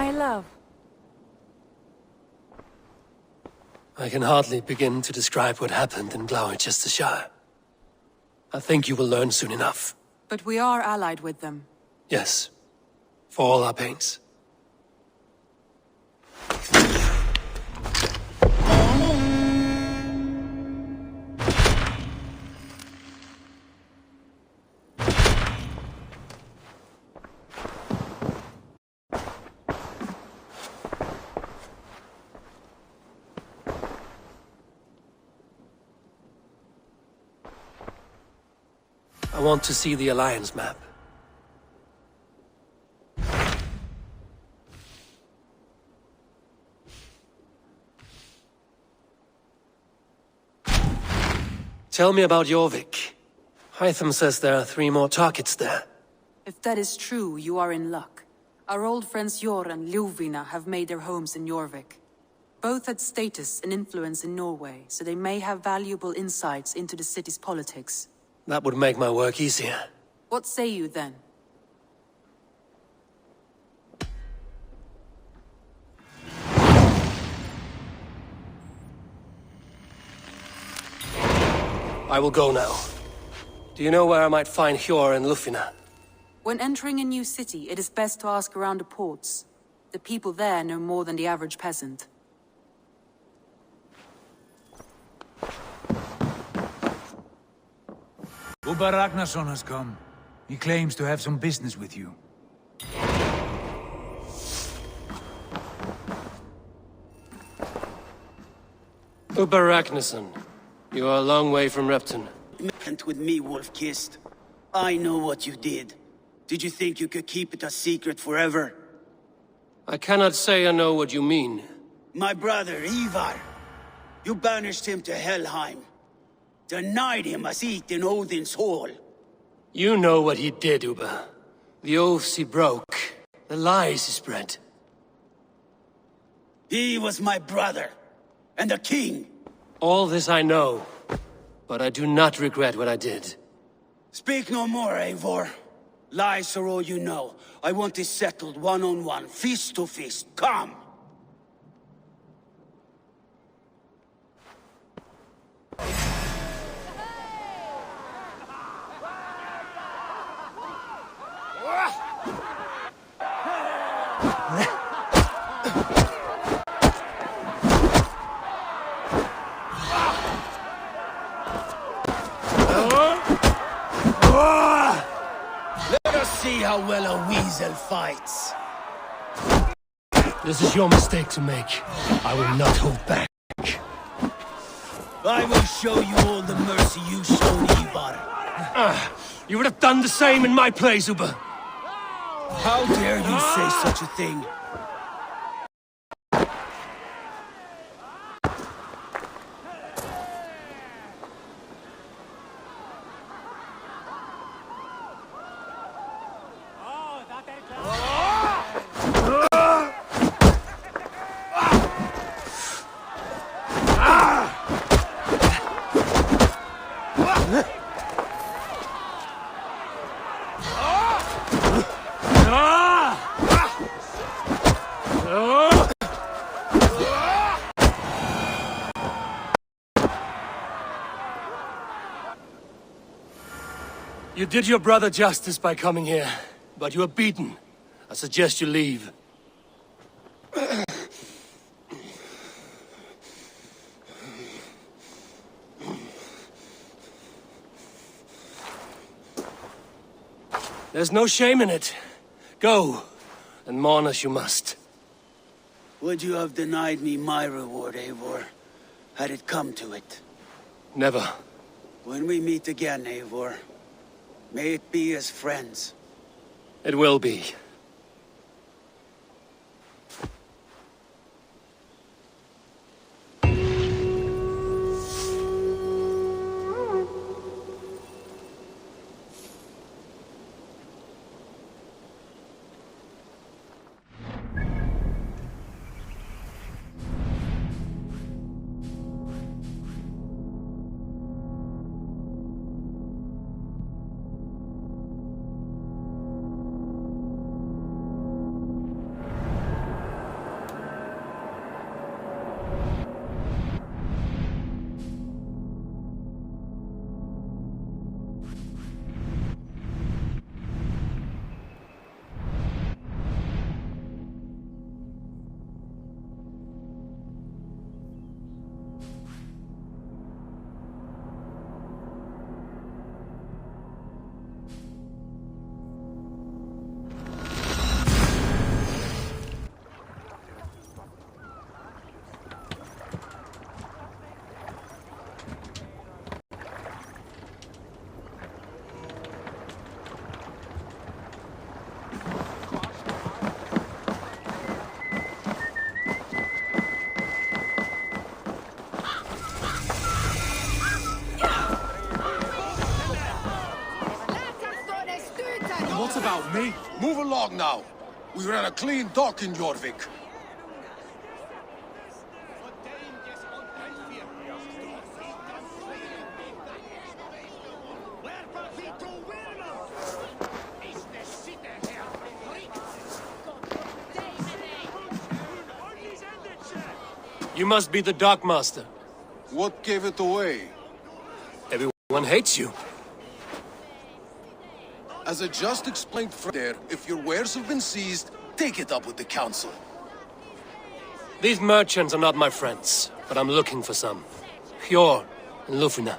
My love. I can hardly begin to describe what happened in Gloucestershire. I think you will learn soon enough. But we are allied with them. Yes. For all our pains. I want to see the Alliance map. Tell me about Jorvick. Hytham says there are 3 more targets there. If that is true, you are in luck. Our old friends Jor and Ljuvina have made their homes in Jorvik. Both had status and influence in Norway, so they may have valuable insights into the city's politics. That would make my work easier. What say you then? I will go now. Do you know where I might find Hjor and Ljuvina? When entering a new city, it is best to ask around the ports. The people there know more than the average peasant. Ubba Ragnarsson has come. He claims to have some business with you. Ubba Ragnarsson. You are a long way from Repton. Meant with me, Wolf-Kissed. I know what you did. Did you think you could keep it a secret forever? I cannot say I know what you mean. My brother, Ivar. You banished him to Helheim. Denied him a seat in Odin's hall. You know what he did, Ubba. The oaths he broke. The lies he spread. He was my brother. And a king. All this I know. But I do not regret what I did. Speak no more, Eivor. Lies are all you know. I want this settled one-on-one, fist to fist. Come! See how well a weasel fights. This is your mistake to make. I will not hold back. I will show you all the mercy you showed Ivar. You would have done the same in my place, Ubba. How dare you say such a thing? You did your brother justice by coming here, but you are beaten. I suggest you leave. There's no shame in it. Go, and mourn as you must. Would you have denied me my reward, Eivor, had it come to it? Never. When we meet again, Eivor, may it be as friends. It will be. about me? Move along now. We ran a clean dock in Jorvik. You must be the Dockmaster. What gave it away? Everyone hates you. As I just explained from there, if your wares have been seized, take it up with the council. These merchants are not my friends, but I'm looking for some. Hjor and Lufina.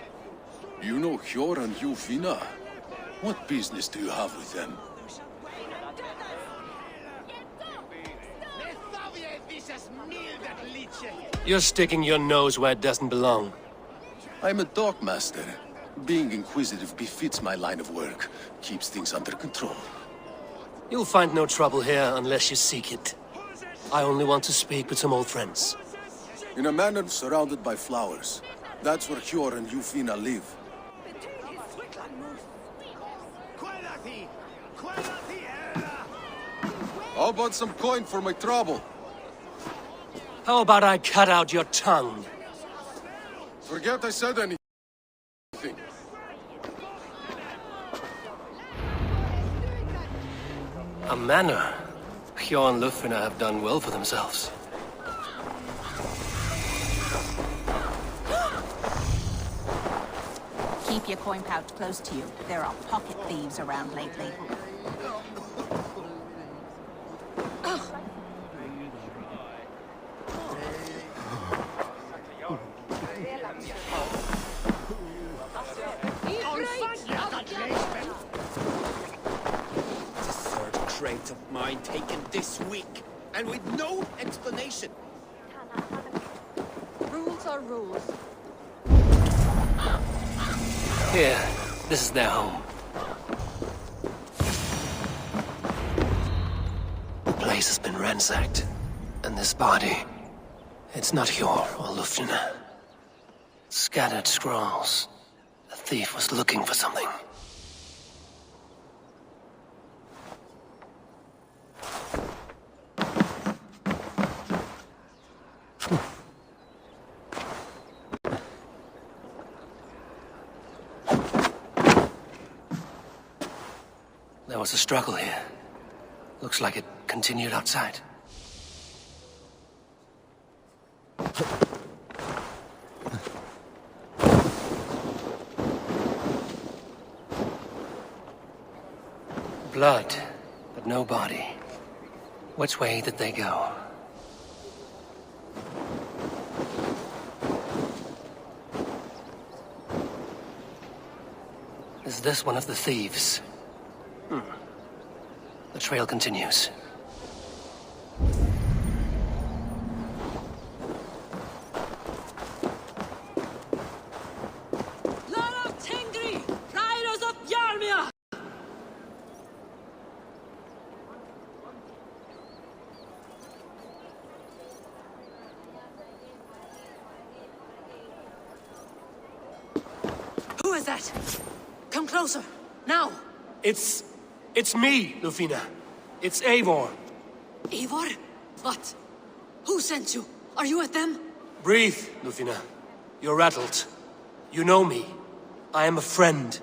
You know Hjor and Lufina? What business do you have with them? You're sticking your nose where it doesn't belong. I'm a dockmaster. Being inquisitive befits my line of work. Keeps things under control. You'll find no trouble here unless you seek it. I only want to speak with some old friends. In a manor surrounded by flowers. That's where Hjor and Lufina live. How about some coin for my trouble? How about I cut out your tongue? Forget I said anything. A manor. Hjor and Lufina have done well for themselves. Keep your coin pouch close to you. There are pocket thieves around lately. Crate of mine taken this week, and with no explanation. Rules are rules. Here, this is their home. The place has been ransacked, and this body, it's not Hjor or Lufina. Scattered scrolls. The thief was looking for something. There was a struggle here. Looks like it continued outside. Blood, but no body. Which way did they go? Is this one of the thieves? The trail continues. Riders of Yarmia! Who is that? Come closer, now! It's me, Lufina. It's Eivor. Eivor? What? Who sent you? Are you with them? Breathe, Lufina. You're rattled. You know me. I am a friend.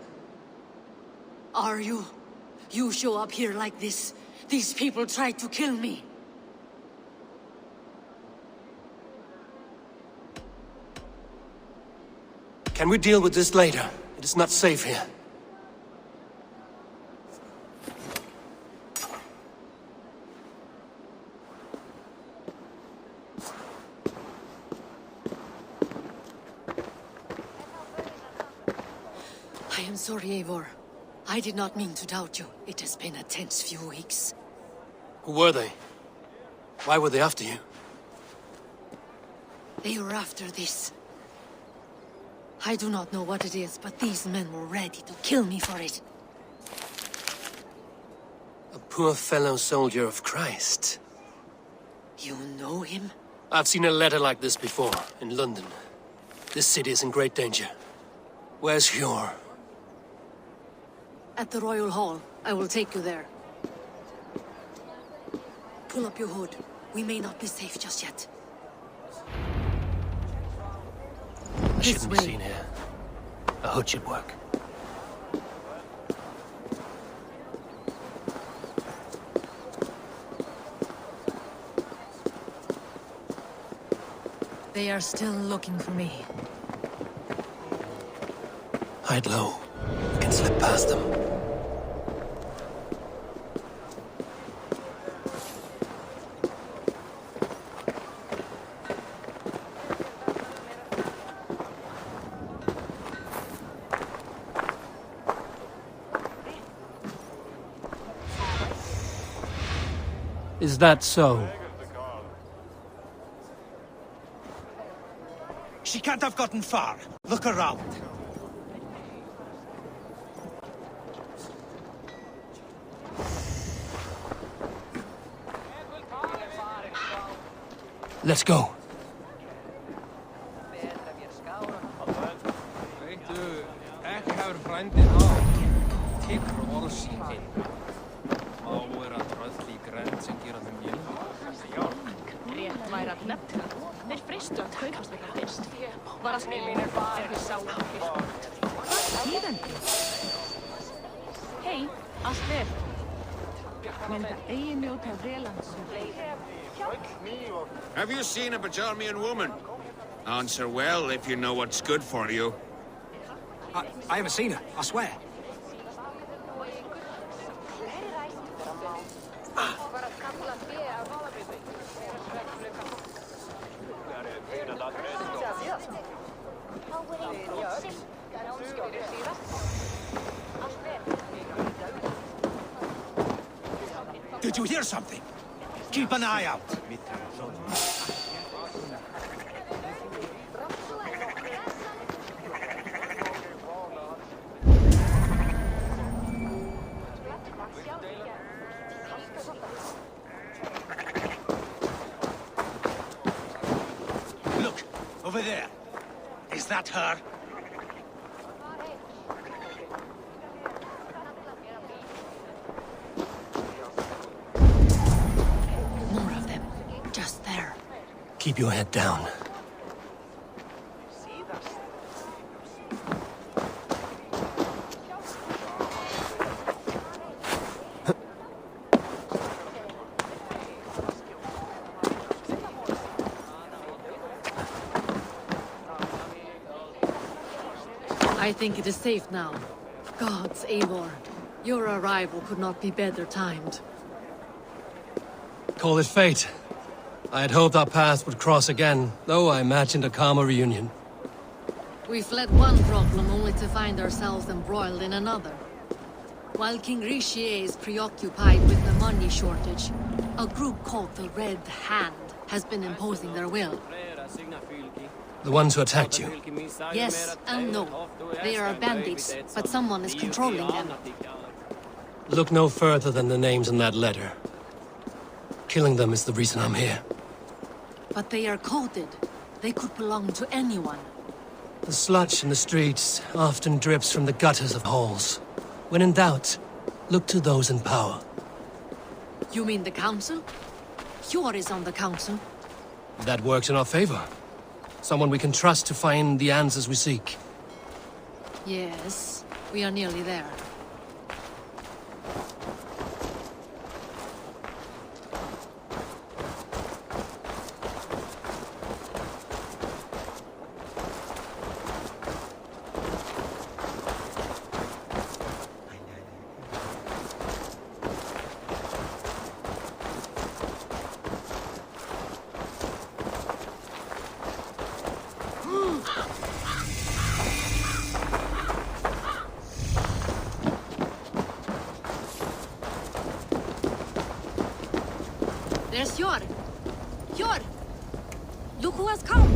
Are you? You show up here like this. These people tried to kill me. Can we deal with this later? It is not safe here. I am sorry, Eivor. I did not mean to doubt you. It has been a tense few weeks. Who were they? Why were they after you? They were after this. I do not know what it is, but these men were ready to kill me for it. A poor fellow soldier of Christ. You know him? I've seen a letter like this before, in London. This city is in great danger. Where's Hjor? At the Royal Hall. I will take you there. Pull up your hood. We may not be safe just yet. I shouldn't be seen here. A hood should work. They are still looking for me. Hide low. We can slip past them. Is that so? She can't have gotten far. Look around. Let's go. Hej, Assassic. Have you seen a Bajarmian woman? Answer well if you know what's good for you. I haven't seen her, I swear. Did you hear something? Keep an eye out. Look, over there. Is that her? More of them. Just there. Keep your head down. I think it is safe now. Gods, Eivor. Your arrival could not be better timed. Call it fate. I had hoped our paths would cross again, though I imagined a calmer reunion. We fled one problem only to find ourselves embroiled in another. While King Richier is preoccupied with the money shortage, a group called the Red Hand has been imposing their will. The ones who attacked you. Yes and no. They are bandits, but someone is controlling them. Look no further than the names in that letter. Killing them is the reason I'm here. But they are coded. They could belong to anyone. The sludge in the streets often drips from the gutters of halls. When in doubt, look to those in power. You mean the council? Hjor is on the council. That works in our favor. Someone we can trust to find the answers we seek. Yes, we are nearly there. There's Hjor! Hjor! Look who has come!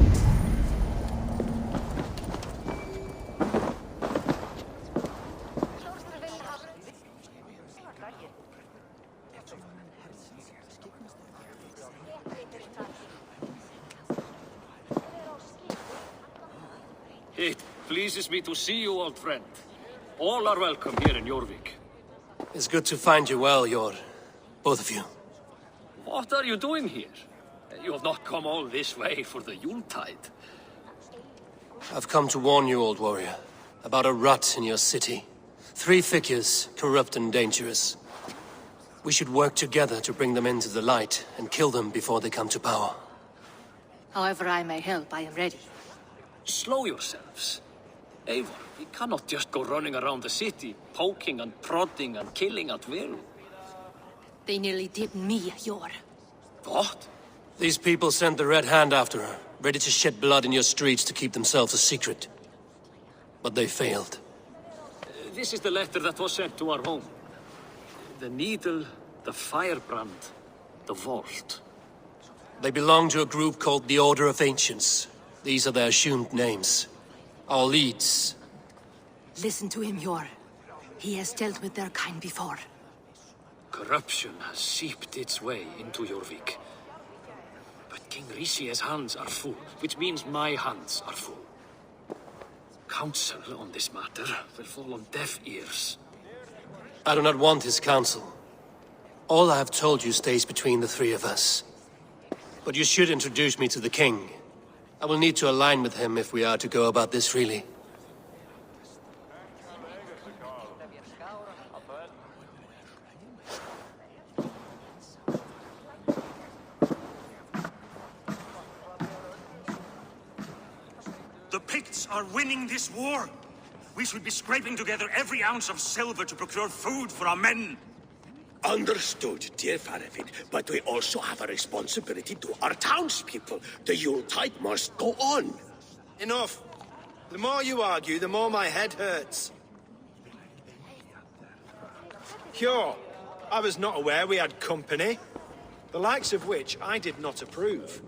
It pleases me to see you, old friend. All are welcome here in Jorvik. It's good to find you well, both of you. What are you doing here? You have not come all this way for the Yuletide. I've come to warn you, old warrior, about a rot in your city. 3 figures, corrupt and dangerous. We should work together to bring them into the light and kill them before they come to power. However I may help, I am ready. Slow yourselves. Eivor, we cannot just go running around the city, poking and prodding and killing at will. They nearly did me, Yor. What? These people sent the Red Hand after her, ready to shed blood in your streets to keep themselves a secret. But they failed. This is the letter that was sent to our home. The needle, the firebrand, the vault. They belong to a group called the Order of Ancients. These are their assumed names. Our leads. Listen to him, Yor. He has dealt with their kind before. Corruption has seeped its way into Jorvik. But King Rishi's hands are full, which means my hands are full. Counsel on this matter will fall on deaf ears. I do not want his counsel. All I have told you stays between the 3 of us. But you should introduce me to the king. I will need to align with him if we are to go about this freely. The Picts are winning this war. We should be scraping together every ounce of silver to procure food for our men. Understood, dear Faravid, but we also have a responsibility to our townspeople. The Yuletide must go on. Enough. The more you argue, the more my head hurts. Sure, I was not aware we had company, the likes of which I did not approve.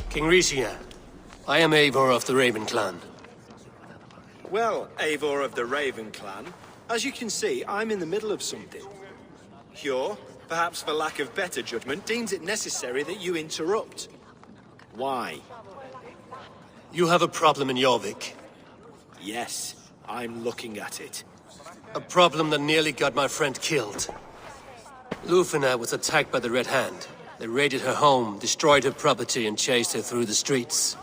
King Rishia, I am Eivor of the Raven Clan. Well, Eivor of the Raven Clan, as you can see, I'm in the middle of something. Hjor, perhaps for lack of better judgment, deems it necessary that you interrupt. Why? You have a problem in Jorvik. Yes, I'm looking at it. A problem that nearly got my friend killed. Lufina was attacked by the Red Hand. They raided her home, destroyed her property, and chased her through the streets.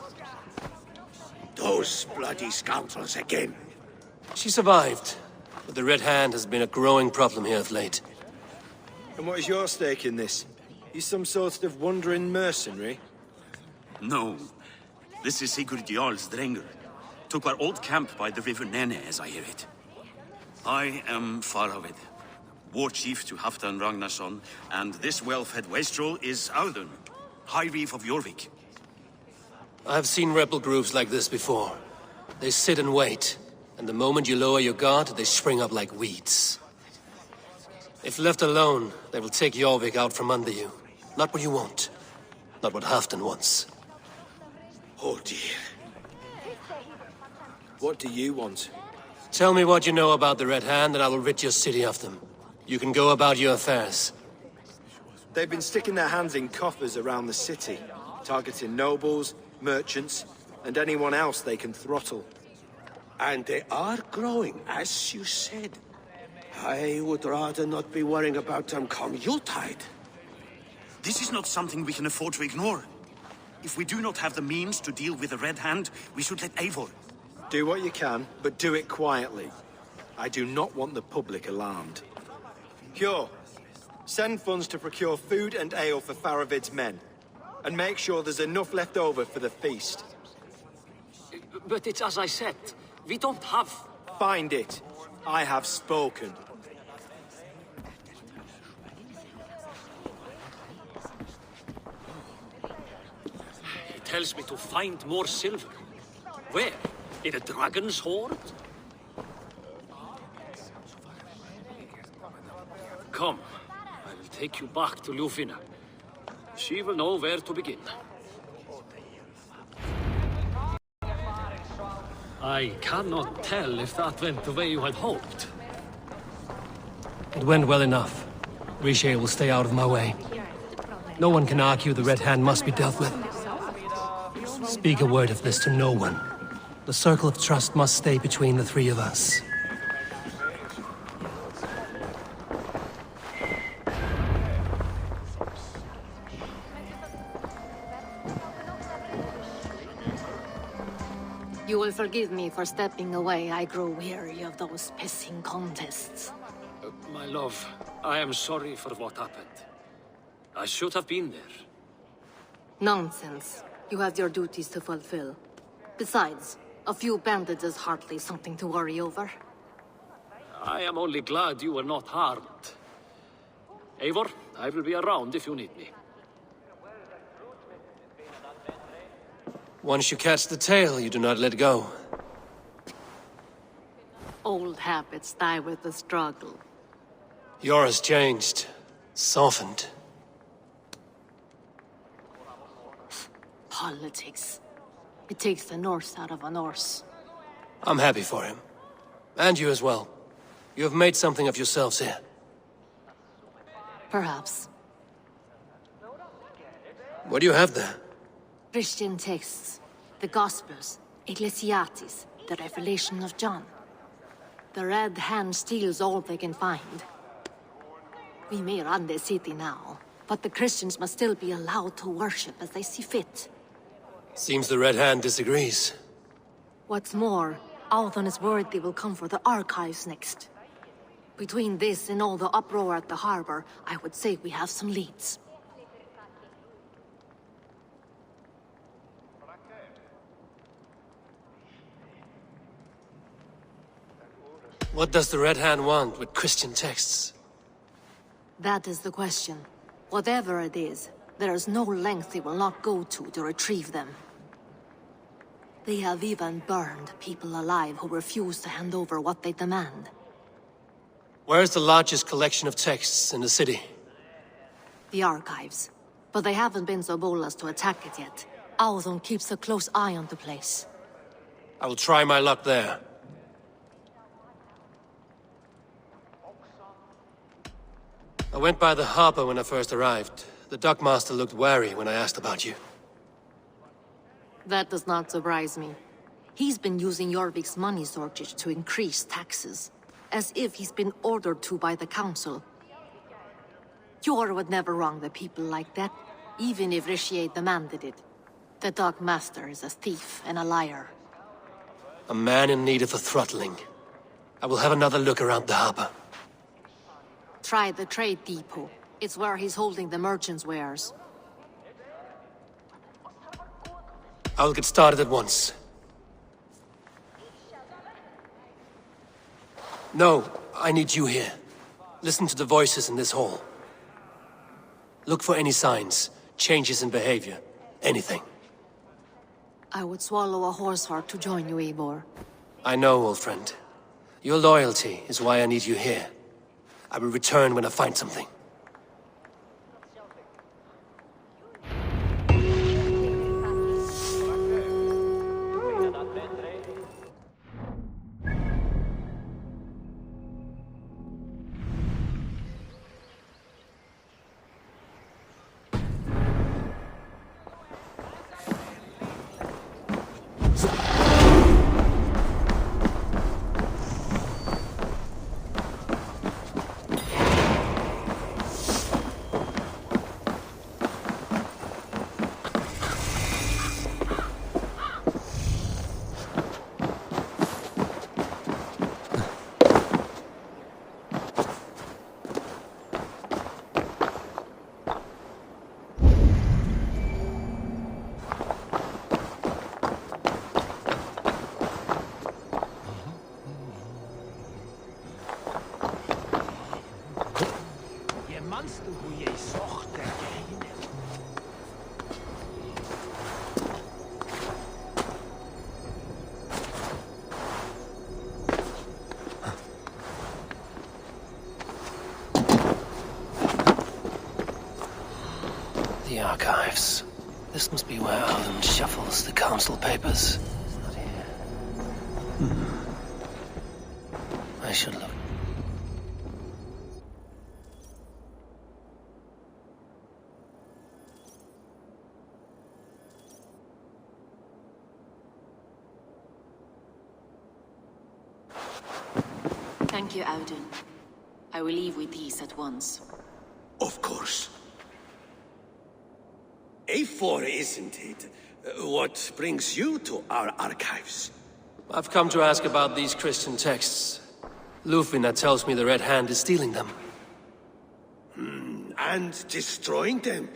Those bloody scoundrels again. She survived, but the Red Hand has been a growing problem here of late. And what is your stake in this? You some sort of wandering mercenary? No. This is Sigurd Jarl's Drenger. Took our old camp by the river Nene, as I hear it. I am Faravid, war chief to Halfdan Ragnarsson, and this well-fed wastrel is Audun, High Reeve of Jorvik. I've seen rebel groups like this before. They sit and wait, and the moment you lower your guard, they spring up like weeds. If left alone, they will take Jorvik out from under you. Not what you want. Not what Halfdan wants. Oh dear. What do you want? Tell me what you know about the Red Hand, and I will rid your city of them. You can go about your affairs. They've been sticking their hands in coffers around the city, targeting nobles, merchants, and anyone else they can throttle. And they are growing, as you said. I would rather not be worrying about them come Yuletide. This is not something we can afford to ignore. If we do not have the means to deal with the Red Hand, we should let Eivor. Do what you can, but do it quietly. I do not want the public alarmed. Hjor, send funds to procure food and ale for Faravid's men. And make sure there's enough left over for the feast. But it's as I said, we don't have... Find it. I have spoken. He tells me to find more silver. Where? In a dragon's hoard? Come, I will take you back to Lufina. She will know where to begin. I cannot tell if that went the way you had hoped. It went well enough. Riche will stay out of my way. No one can argue the Red Hand must be dealt with. Speak a word of this to no one. The circle of trust must stay between the three of us. You will forgive me for stepping away. I grow weary of those pissing contests. My love, I am sorry for what happened. I should have been there. Nonsense. You have your duties to fulfill. Besides, a few bandits is hardly something to worry over. I am only glad you were not harmed. Eivor, I will be around if you need me. Once you catch the tail, you do not let go. Old habits die with the struggle. Yours changed. Softened. Politics. It takes the Norse out of a Norse. I'm happy for him. And you as well. You have made something of yourselves here. Perhaps. What do you have there? Christian texts, the Gospels, Ecclesiastes, the Revelation of John. The Red Hand steals all they can find. We may run the city now, but the Christians must still be allowed to worship as they see fit. Seems the Red Hand disagrees. What's more, Althon is worried they will come for the archives next. Between this and all the uproar at the harbor, I would say we have some leads. What does the Red Hand want with Christian texts? That is the question. Whatever it is, there is no length they will not go to retrieve them. They have even burned people alive who refuse to hand over what they demand. Where is the largest collection of texts in the city? The archives. But they haven't been so bold as to attack it yet. Althon keeps a close eye on the place. I will try my luck there. I went by the harbor when I first arrived. The dockmaster looked wary when I asked about you. That does not surprise me. He's been using Jorvik's money shortage to increase taxes, as if he's been ordered to by the council. Jor would never wrong the people like that, even if Richier demanded it. The dockmaster is a thief and a liar. A man in need of a throttling. I will have another look around the harbor. Try the trade depot. It's where he's holding the merchants' wares. I will get started at once. No, I need you here. Listen to the voices in this hall. Look for any signs, changes in behavior, anything. I would swallow a horse heart to join you, Eivor. I know, old friend. Your loyalty is why I need you here. I will return when I find something. The archives. This must be where Alden shuffles the council papers. It's not here. I should look. Thank you, Audun. I will leave with these at once. Of course. Eivor, isn't it? What brings you to our archives? I've come to ask about these Christian texts. Lufina tells me the Red Hand is stealing them. And destroying them?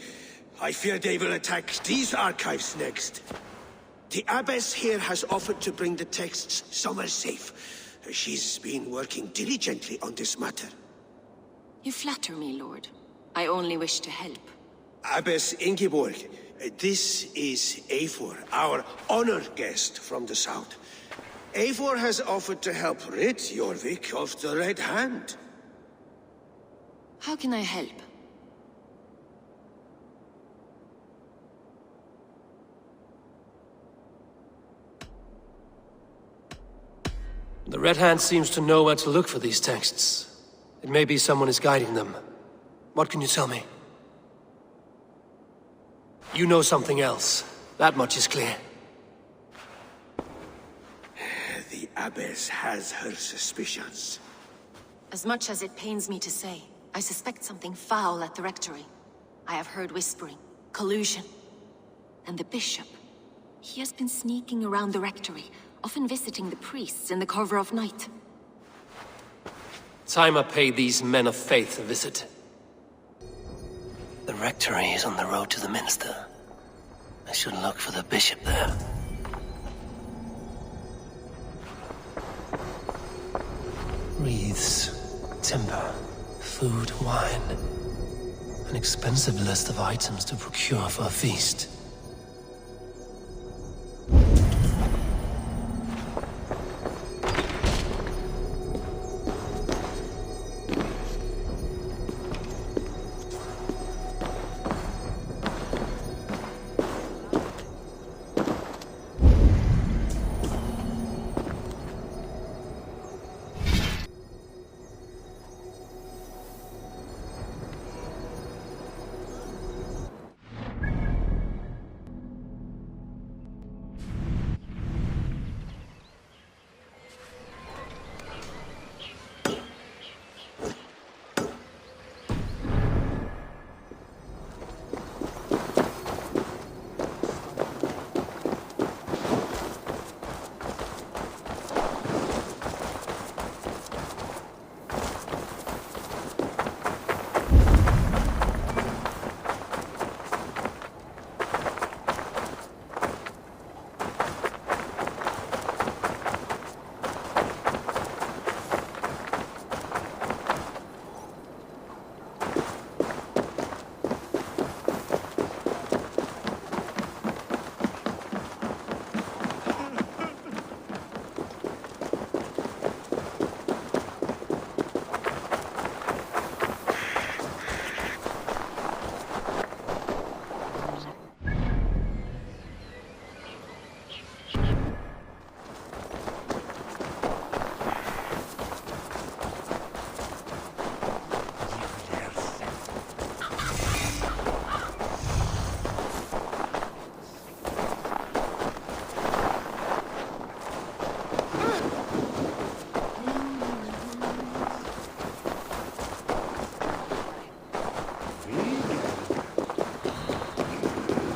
I fear they will attack these archives next. The abbess here has offered to bring the texts somewhere safe. She's been working diligently on this matter. You flatter me, Lord. I only wish to help. Abbess Ingeborg, this is Eivor, our honored guest from the south. Eivor has offered to help rid Jorvick of the Red Hand. How can I help? The Red Hand seems to know where to look for these texts. It may be someone is guiding them. What can you tell me? You know something else. That much is clear. The abbess has her suspicions. As much as it pains me to say, I suspect something foul at the rectory. I have heard whispering, collusion. And the bishop. He has been sneaking around the rectory, often visiting the priests in the cover of night. Time I pay these men of faith a visit. The rectory is on the road to the minster. I should look for the bishop there. Wreaths, timber, food, wine. An expensive list of items to procure for a feast.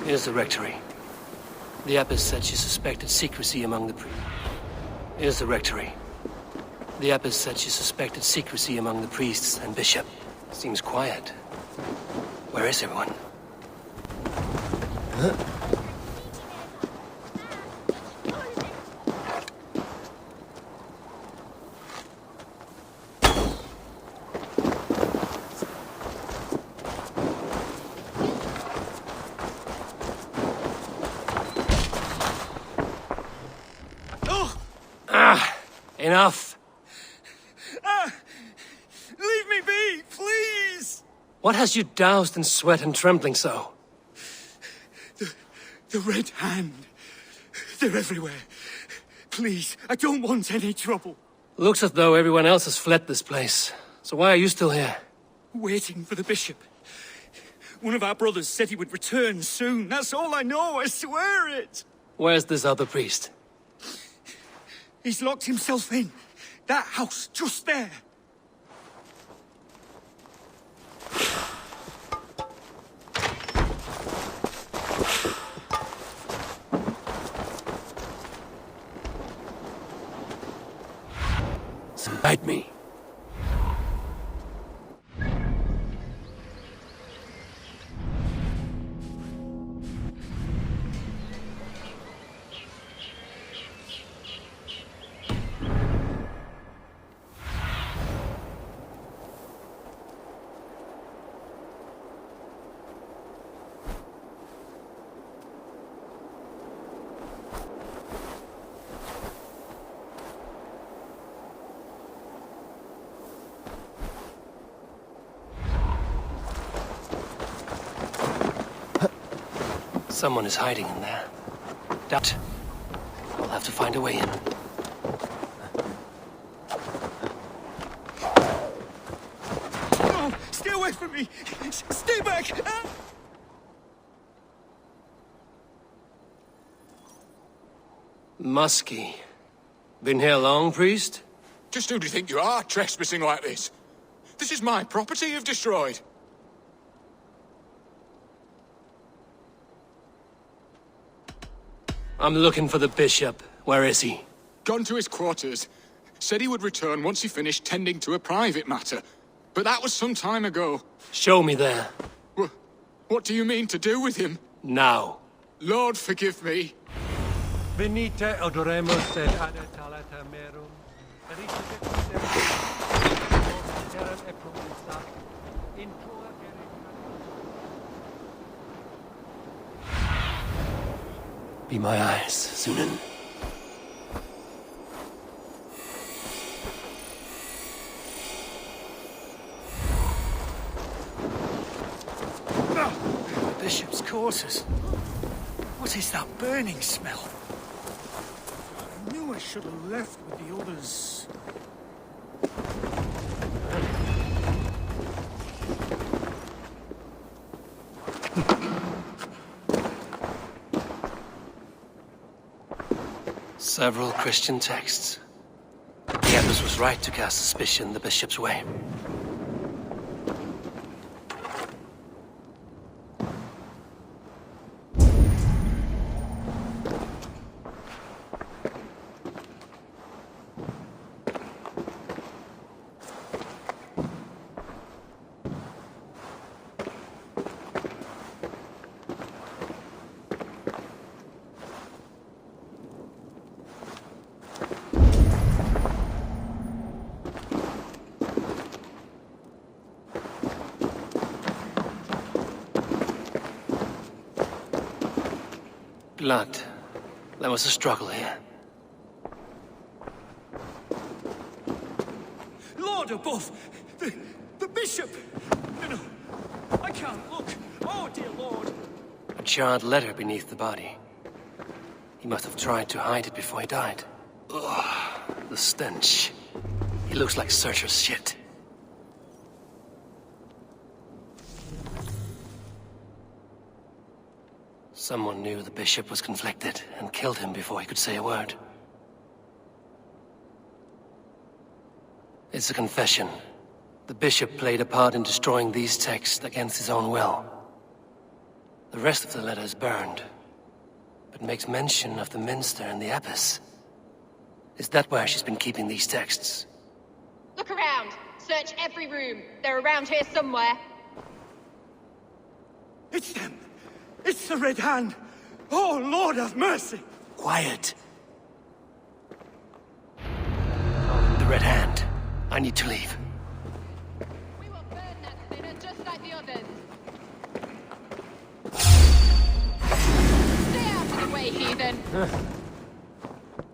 Here's the rectory. The abbess said she suspected secrecy among the priests. Here's the rectory. The abbess said she suspected secrecy among the priests and bishop. Seems quiet. Where is everyone? Huh? Enough! Leave me be, please! What has you doused in sweat and trembling so? The Red Hand. They're everywhere. Please, I don't want any trouble. Looks as though everyone else has fled this place. So why are you still here? Waiting for the bishop. One of our brothers said he would return soon. That's all I know, I swear it! Where's this other priest? He's locked himself in. That house, just there. Bite me. Someone is hiding in there. Doubt. I'll have to find a way in. No! Stay away from me! Stay back! Muskie. Been here long, priest? Just who do you think you are, trespassing like this? This is my property you've destroyed. I'm looking for the bishop. Where is he? Gone to his quarters. Said he would return once he finished tending to a private matter. But that was some time ago. Show me there. What do you mean to do with him? Now. Lord, forgive me. Venite odoremus et adetalata merum. Be my eyes, Sunan. The bishop's quarters. What is that burning smell? I knew I should have left with the others. Several Christian texts. The abbess was right to cast suspicion the bishop's way. Blood. There was a struggle here. Lord above! The bishop! No, I can't look. Oh, dear Lord! A charred letter beneath the body. He must have tried to hide it before he died. Ugh, the stench. He looks like Searcher's shit. Someone knew the bishop was conflicted and killed him before he could say a word. It's a confession. The bishop played a part in destroying these texts against his own will. The rest of the letter is burned, but makes mention of the minster and the abbess. Is that where she's been keeping these texts? Look around. Search every room. They're around here somewhere. It's them! It's the Red Hand! Oh, Lord have mercy! Quiet. The Red Hand. I need to leave. We will burn that sinner just like the others. Stay out of the way, heathen!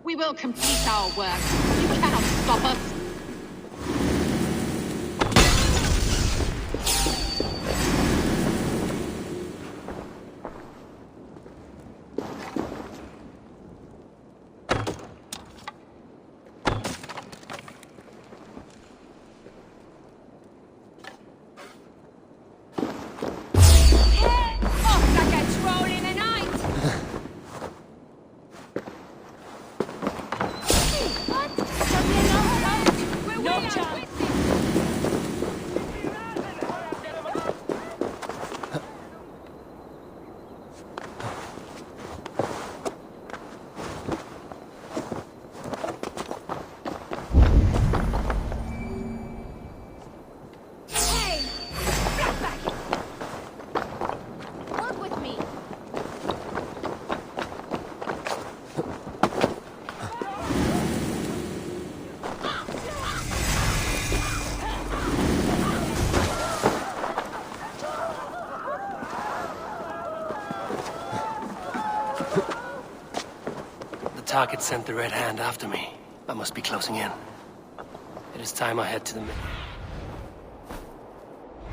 We will complete our work. You cannot stop us. The target sent the red hand after me. I must be closing in. It is time I head to the...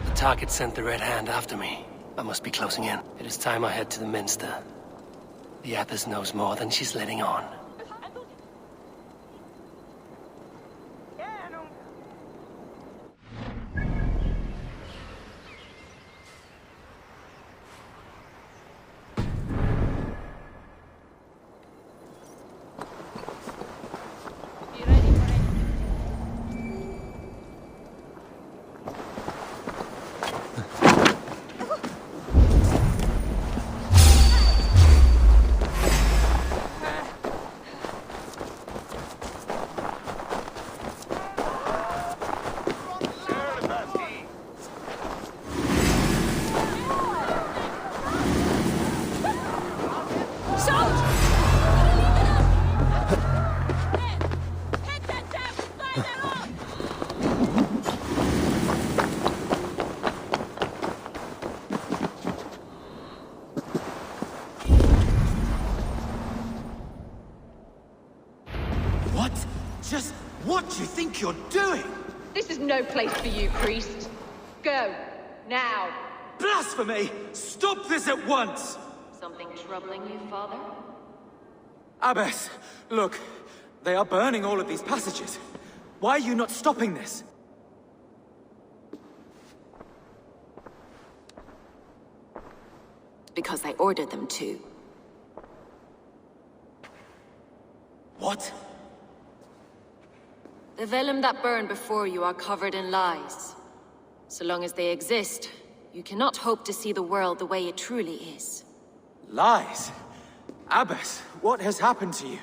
The target sent the red hand after me. I must be closing in. It is time I head to the Minster. The Abbess knows more than she's letting on. What do you think you're doing? This is no place for you, priest. Go. Now. Blasphemy! Stop this at once! Something troubling you, Father? Abbess, look. They are burning all of these passages. Why are you not stopping this? Because I ordered them to. What? The vellum that burn before you are covered in lies. So long as they exist, you cannot hope to see the world the way it truly is. Lies? Abbess, what has happened to you?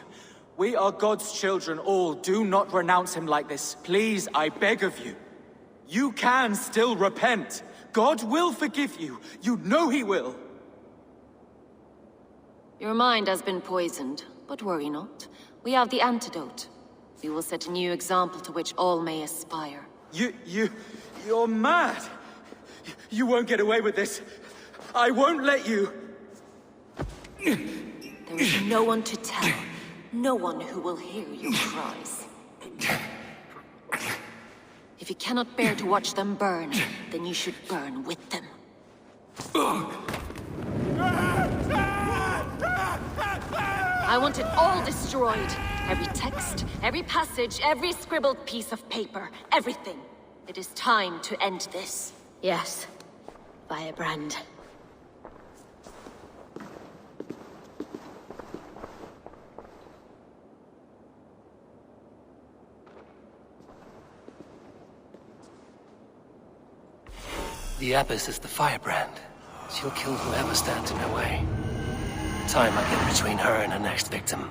We are God's children all. Do not renounce him like this. Please, I beg of you. You can still repent. God will forgive you. You know he will. Your mind has been poisoned, but worry not. We have the antidote. We will set a new example to which all may aspire. You're mad! You won't get away with this. I won't let you! There is no one to tell. No one who will hear your cries. If you cannot bear to watch them burn, then you should burn with them. I want it all destroyed. Every text, every passage, every scribbled piece of paper, everything. It is time to end this. Yes, Firebrand. The Abbess is the Firebrand. She'll kill whoever stands in her way. Time I get between her and her next victim.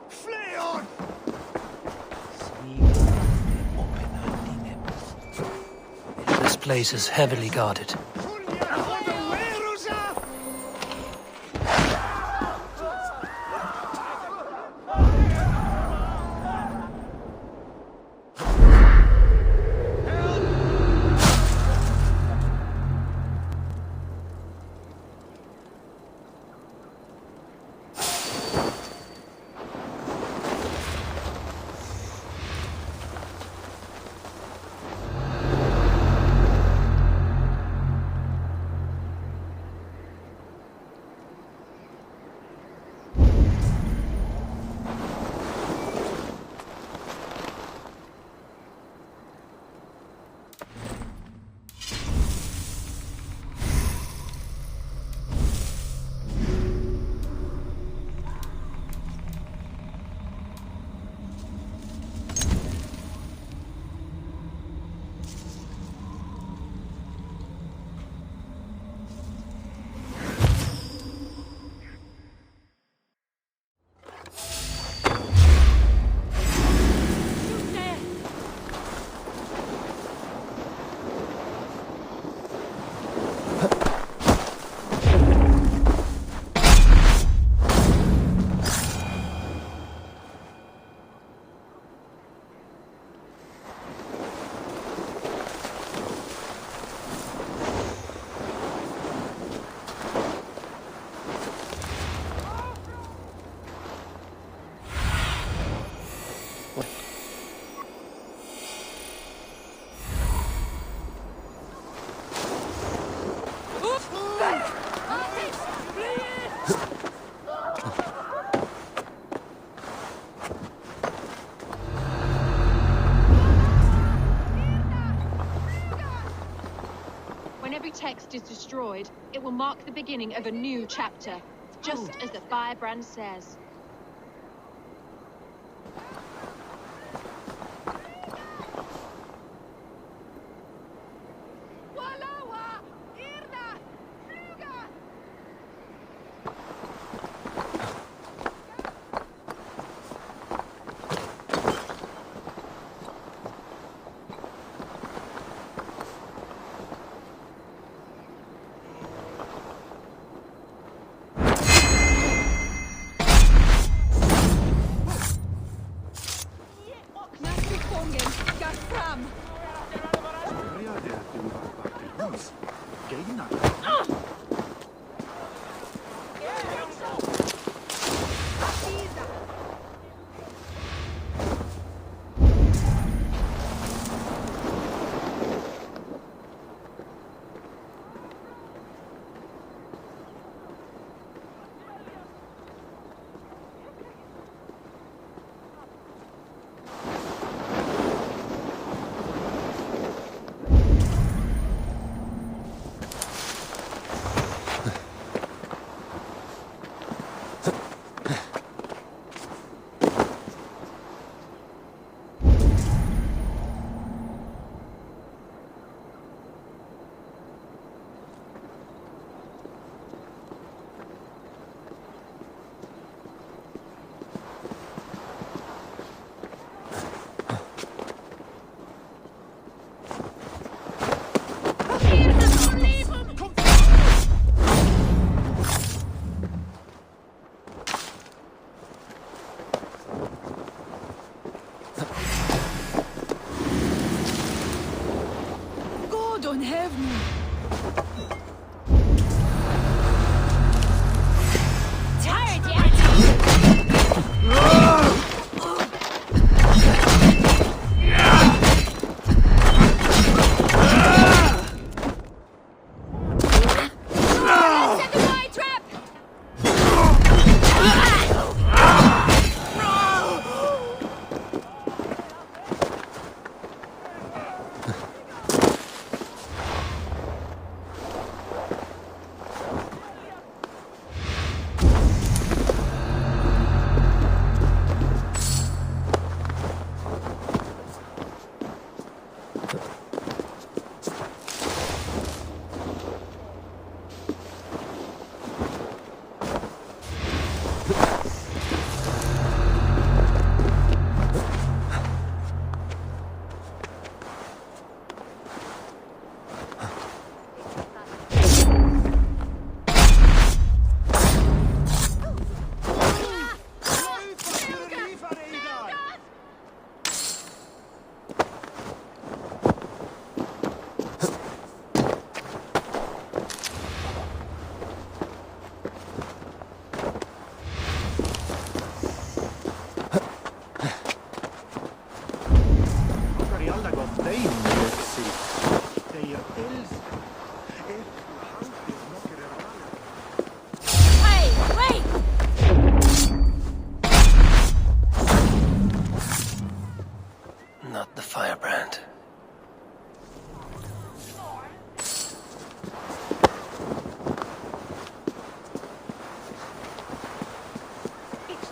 Fly on! This place is heavily guarded. When every text is destroyed, it will mark the beginning of a new chapter, just as the firebrand says.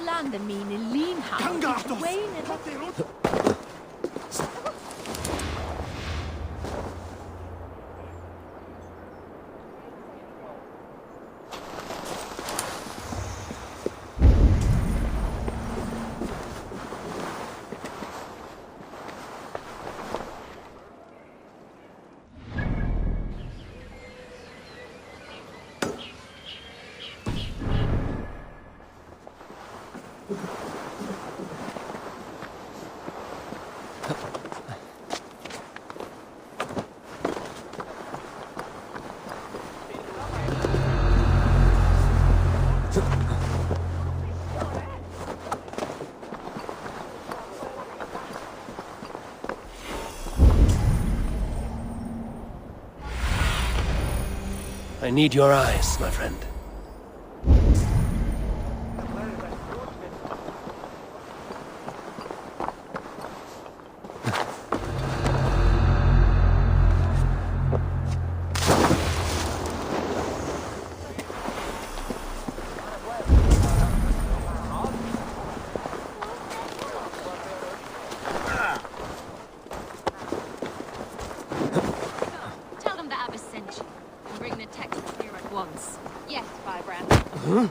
land and mean in lean house. I need your eyes, my friend. Tell them the Abbess sent you. And bring the text here at once. Yes, Firebrand. Huh?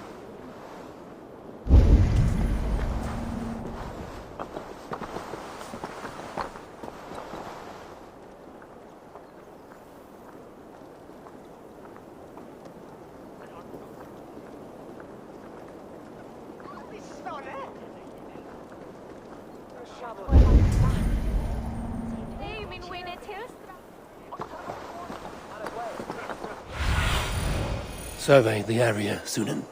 Survey the area, Sunan.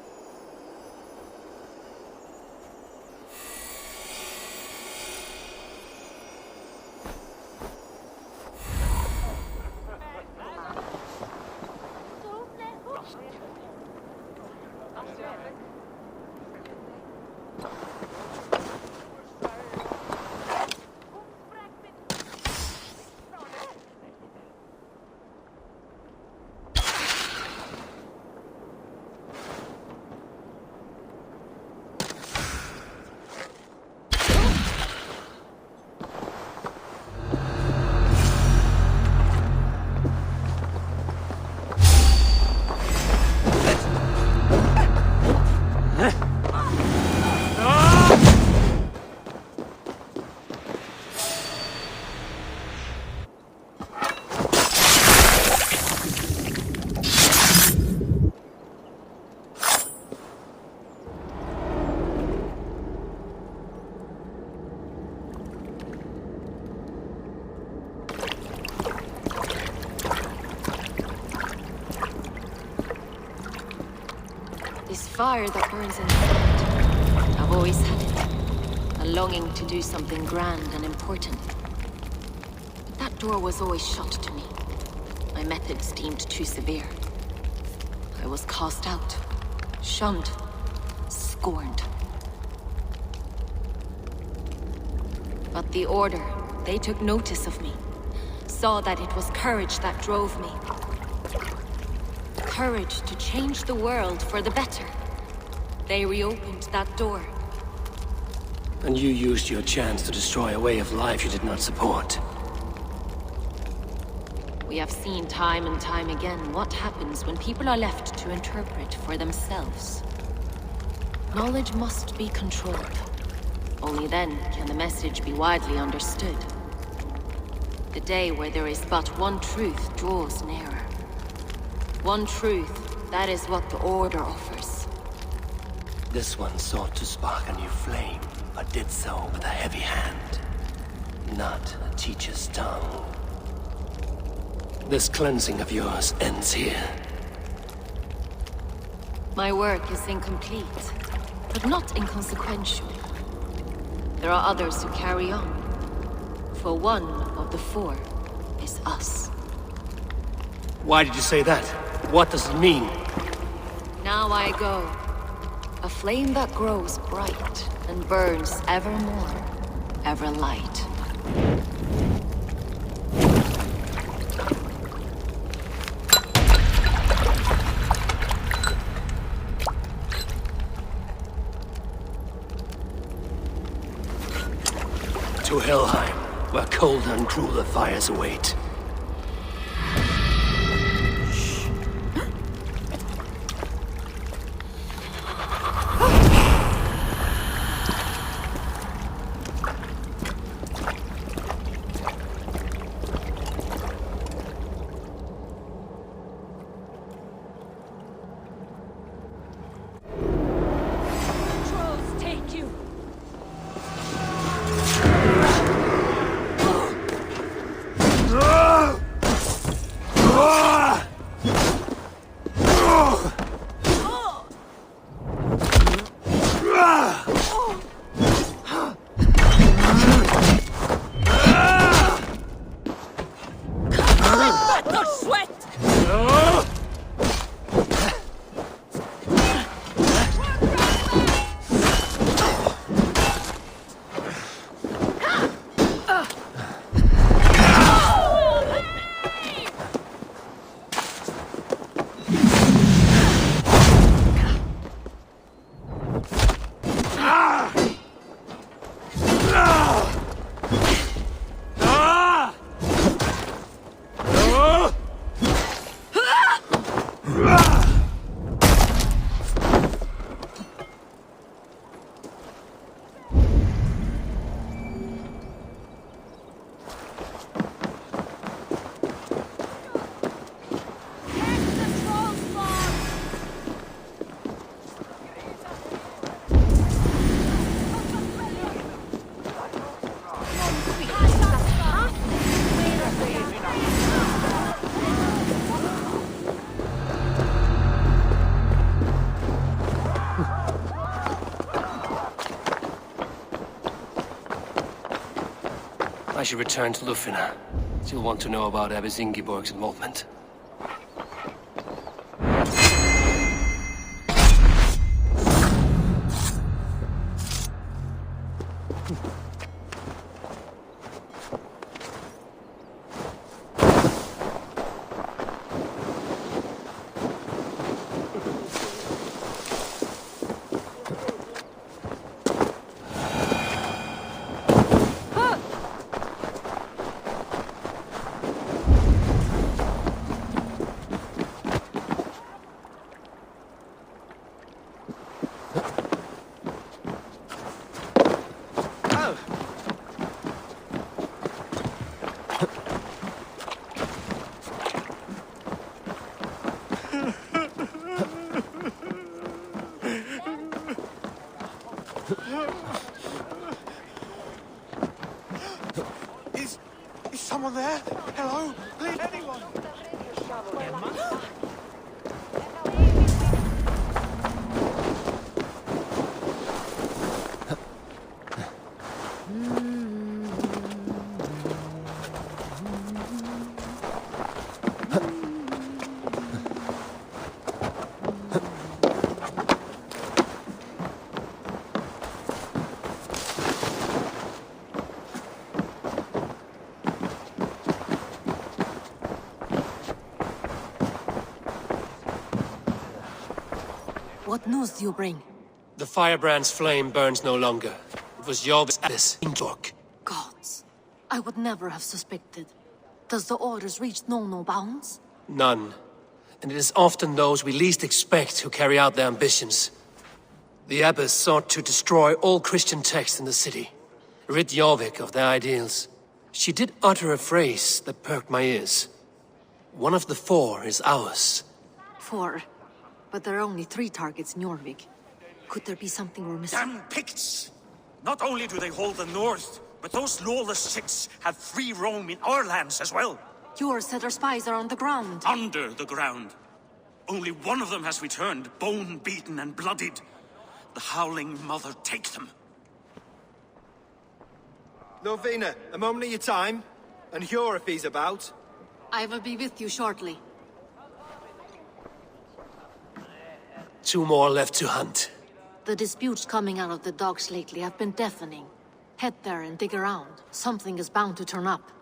Fire that burns in the heart. I've always had it. A longing to do something grand and important. But that door was always shut to me. My methods deemed too severe. I was cast out, shunned, scorned. But the Order, they took notice of me. Saw that it was courage that drove me. Courage to change the world for the better. They reopened that door. And you used your chance to destroy a way of life you did not support. We have seen time and time again what happens when people are left to interpret for themselves. Knowledge must be controlled. Only then can the message be widely understood. The day where there is but one truth draws nearer. One truth, that is what the Order offers. This one sought to spark a new flame, but did so with a heavy hand, not a teacher's tongue. This cleansing of yours ends here. My work is incomplete, but not inconsequential. There are others who carry on. For one of the four is us. Why did you say that? What does it mean? Now I go. A flame that grows bright and burns ever more, ever light. To Helheim, where colder and crueler fires await. I should return to Lufina. She'll want to know about Abbess Ingeborg's involvement. Is someone there? Hello? Please, anyone? What news do you bring? The firebrand's flame burns no longer. It was Jorvik's Abbess Ingeborg. Gods. I would never have suspected. Does the orders reach no bounds? None. And it is often those we least expect who carry out their ambitions. The Abbess sought to destroy all Christian texts in the city, rid Jorvik of their ideals. She did utter a phrase that perked my ears. One of the 4 is ours. 4? But there are only 3 targets in Jorvik. Could there be something we're missing? Damn Picts! Not only do they hold the north, but those lawless shits have free roam in our lands as well. Yours said our spies are on the ground. Under the ground. Only one of them has returned, bone-beaten and bloodied. The Howling Mother take them. Lorvina, a moment of your time. And Hjor if he's about. I will be with you shortly. 2 more left to hunt. The disputes coming out of the docks lately have been deafening. Head there and dig around. Something is bound to turn up.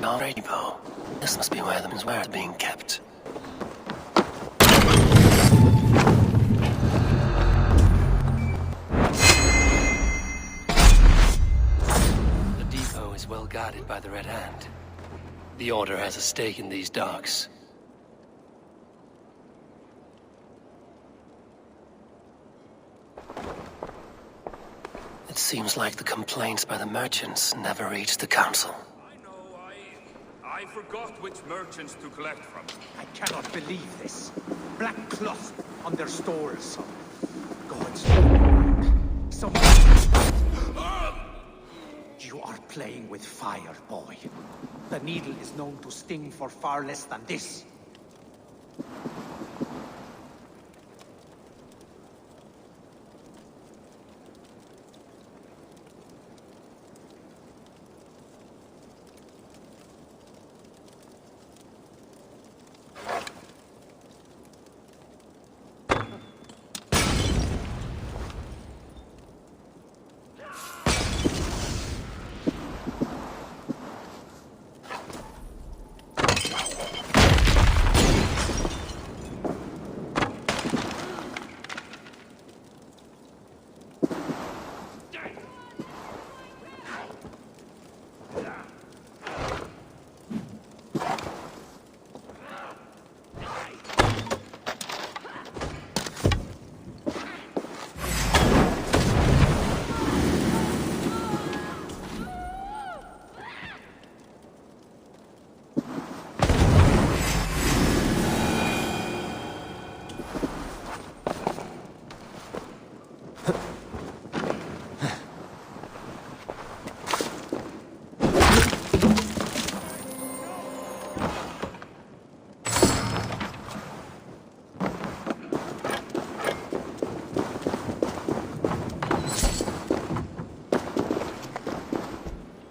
Alright, Bo. This must be where the men's wares are being kept. The depot is well guarded by the Red Hand. The Order has a stake in these docks. It seems like the complaints by the merchants never reached the council. I forgot which merchants to collect from. I cannot believe this. Black cloth on their stores. Gods. Someone... You are playing with fire, boy. The needle is known to sting for far less than this.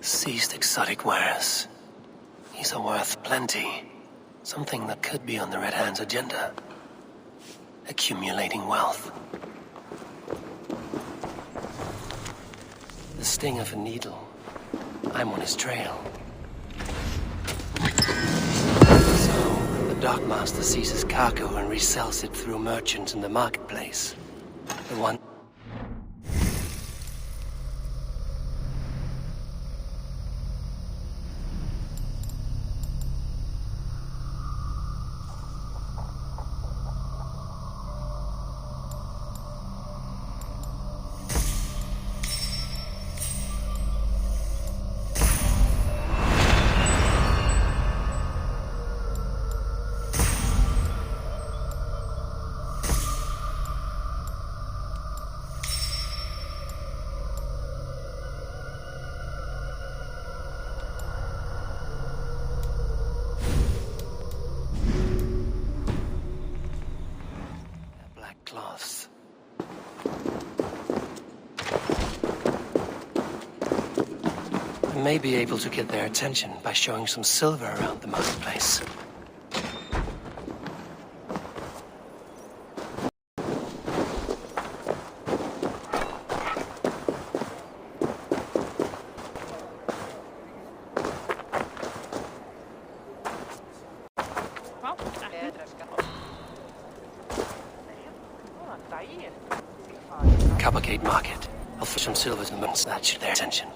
Seized exotic wares. These are worth plenty. Something that could be on the Red Hand's agenda. Accumulating wealth. The sting of a needle. I'm on his trail. So, the dockmaster seizes cargo and resells it through merchants in the marketplace. The one... cloths. I may be able to get their attention by showing some silver around the marketplace. Coppergate Market. I'll fish some silvers and snatch their attention.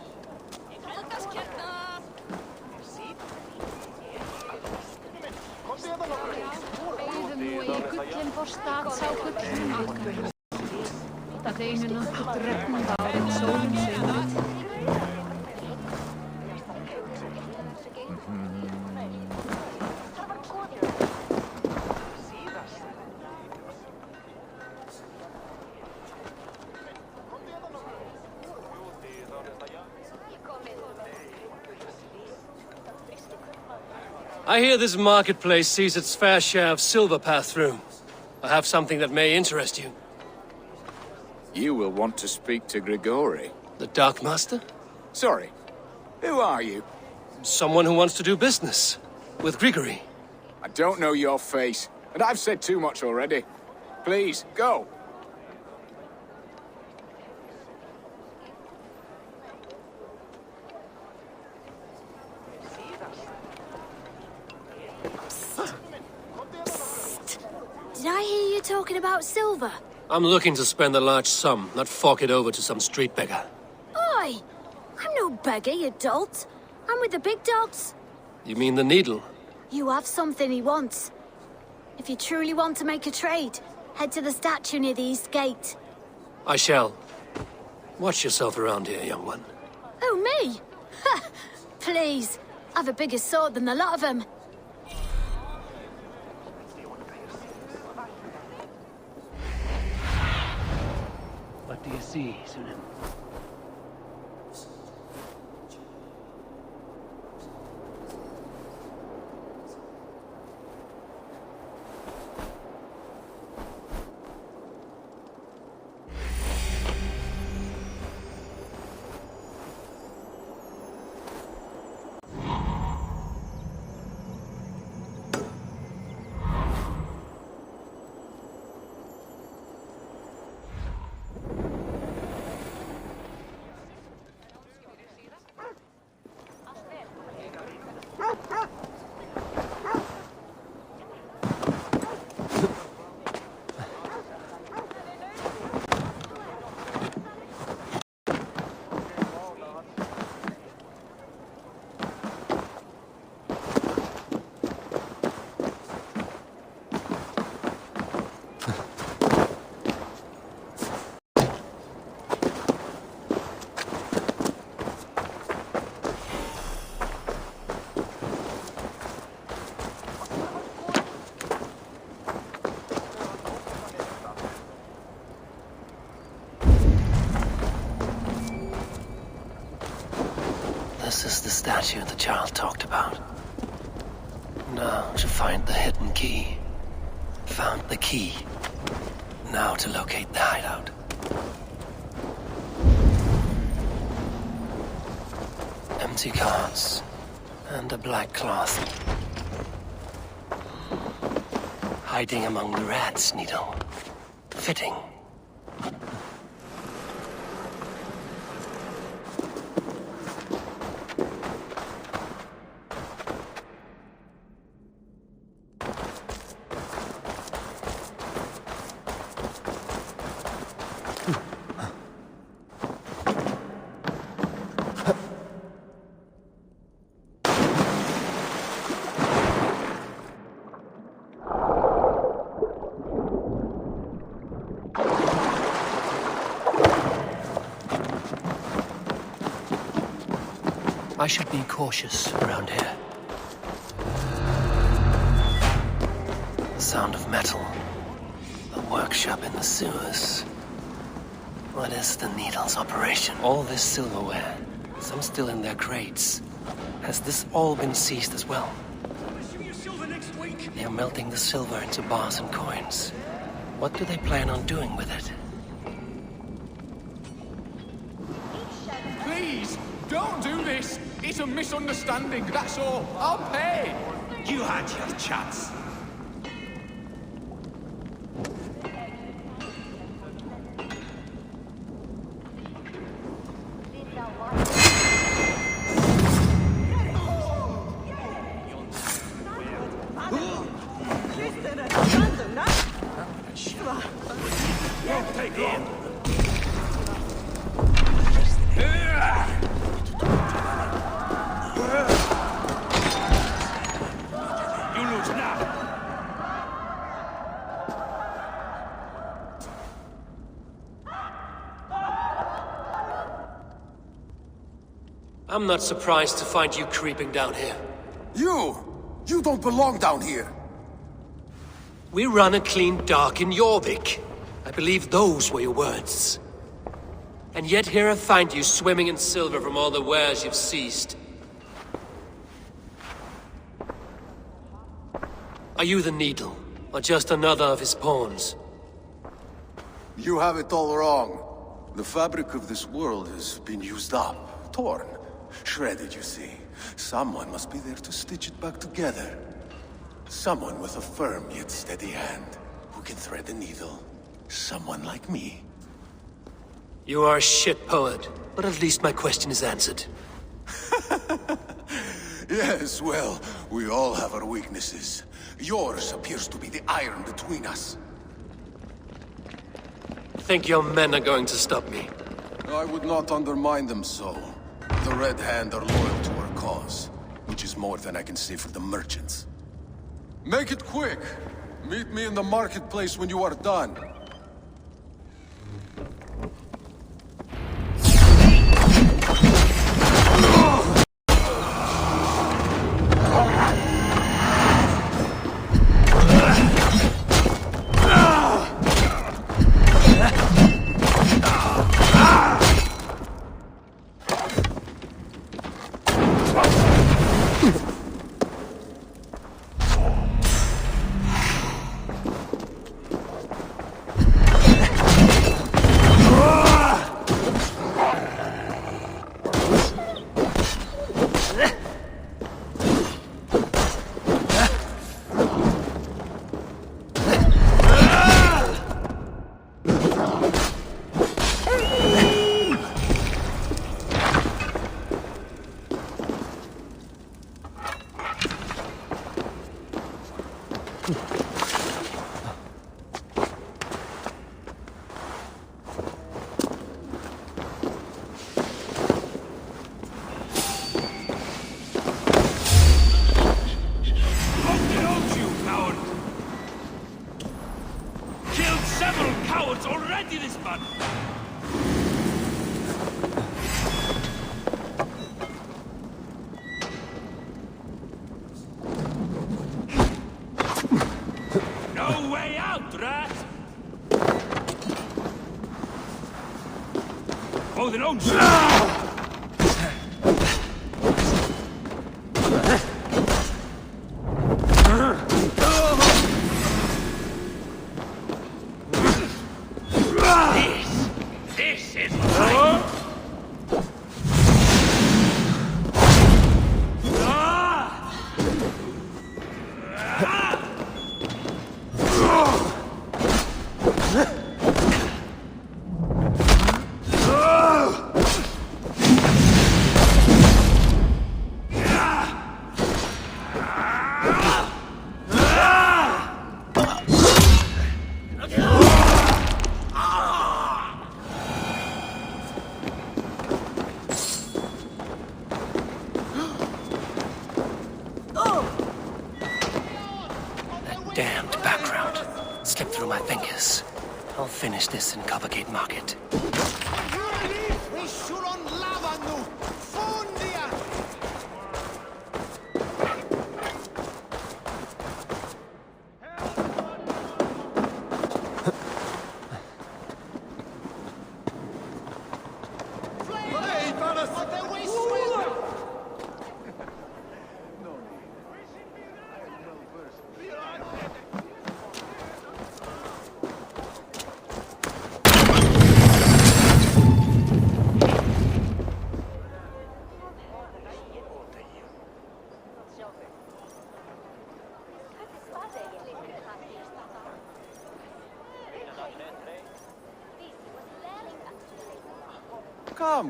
I hear this marketplace sees its fair share of silver pass through. I have something that may interest you. You will want to speak to Grigori. The Dark Master? Sorry. Who are you? Someone who wants to do business. With Grigori. I don't know your face, and I've said too much already. Please, go. Did I hear you talking about silver? I'm looking to spend a large sum, not fork it over to some street beggar. Oi! I'm no beggar, you dolt. I'm with the big dogs. You mean the needle? You have something he wants. If you truly want to make a trade, head to the statue near the east gate. I shall. Watch yourself around here, young one. Oh, me? Ha! Please. I've a bigger sword than the lot of them. What do you see, Sunan? This is the statue the child talked about. Now to find the hidden key. Found the key. Now to locate the hideout. Empty cards. And a black cloth. Hiding among the rats, Needle. Fitting. I should be cautious around here. The sound of metal. A workshop in the sewers. What is the Needle's operation? All this silverware, some still in their crates. Has this all been seized as well? They're melting the silver into bars and coins. What do they plan on doing with it? Please, don't do this! It's a misunderstanding, that's all. I'll pay! You had your chance. Take on. I'm not surprised to find you creeping down here. You don't belong down here. We run a clean dark in Jorvik. I believe those were your words. And yet here I find you swimming in silver from all the wares you've seized. Are you the Needle, or just another of his pawns? You have it all wrong. The fabric of this world has been used up, torn, shredded, you see. Someone must be there to stitch it back together. Someone with a firm yet steady hand, who can thread the needle. Someone like me. You are a shit poet, but at least my question is answered. Yes, well, we all have our weaknesses. Yours appears to be the iron between us. Think your men are going to stop me? I would not undermine them so. The Red Hand are loyal to our cause, which is more than I can say for the merchants. Make it quick! Meet me in the marketplace when you are done. Damned background. Slipped through my fingers. I'll finish this in Coppergate Market.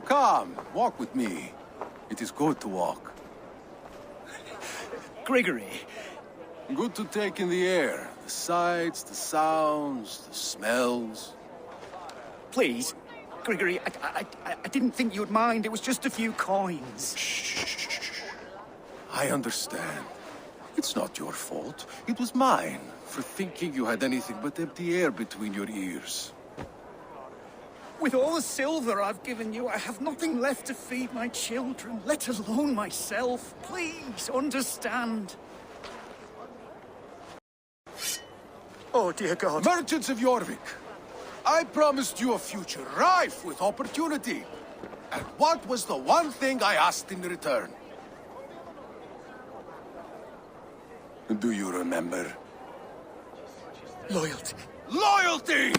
Come, walk with me. It is good to walk. Gregory. Good to take in the air. The sights, the sounds, the smells. Please, Gregory, I didn't think you'd mind. It was just a few coins. Shh. I understand. It's not your fault. It was mine, for thinking you had anything but empty air between your ears. With all the silver I've given you, I have nothing left to feed my children, let alone myself. Please, understand. Oh, dear God. Merchants of Jorvik, I promised you a future rife with opportunity. And what was the one thing I asked in return? Do you remember? Loyalty. Loyalty!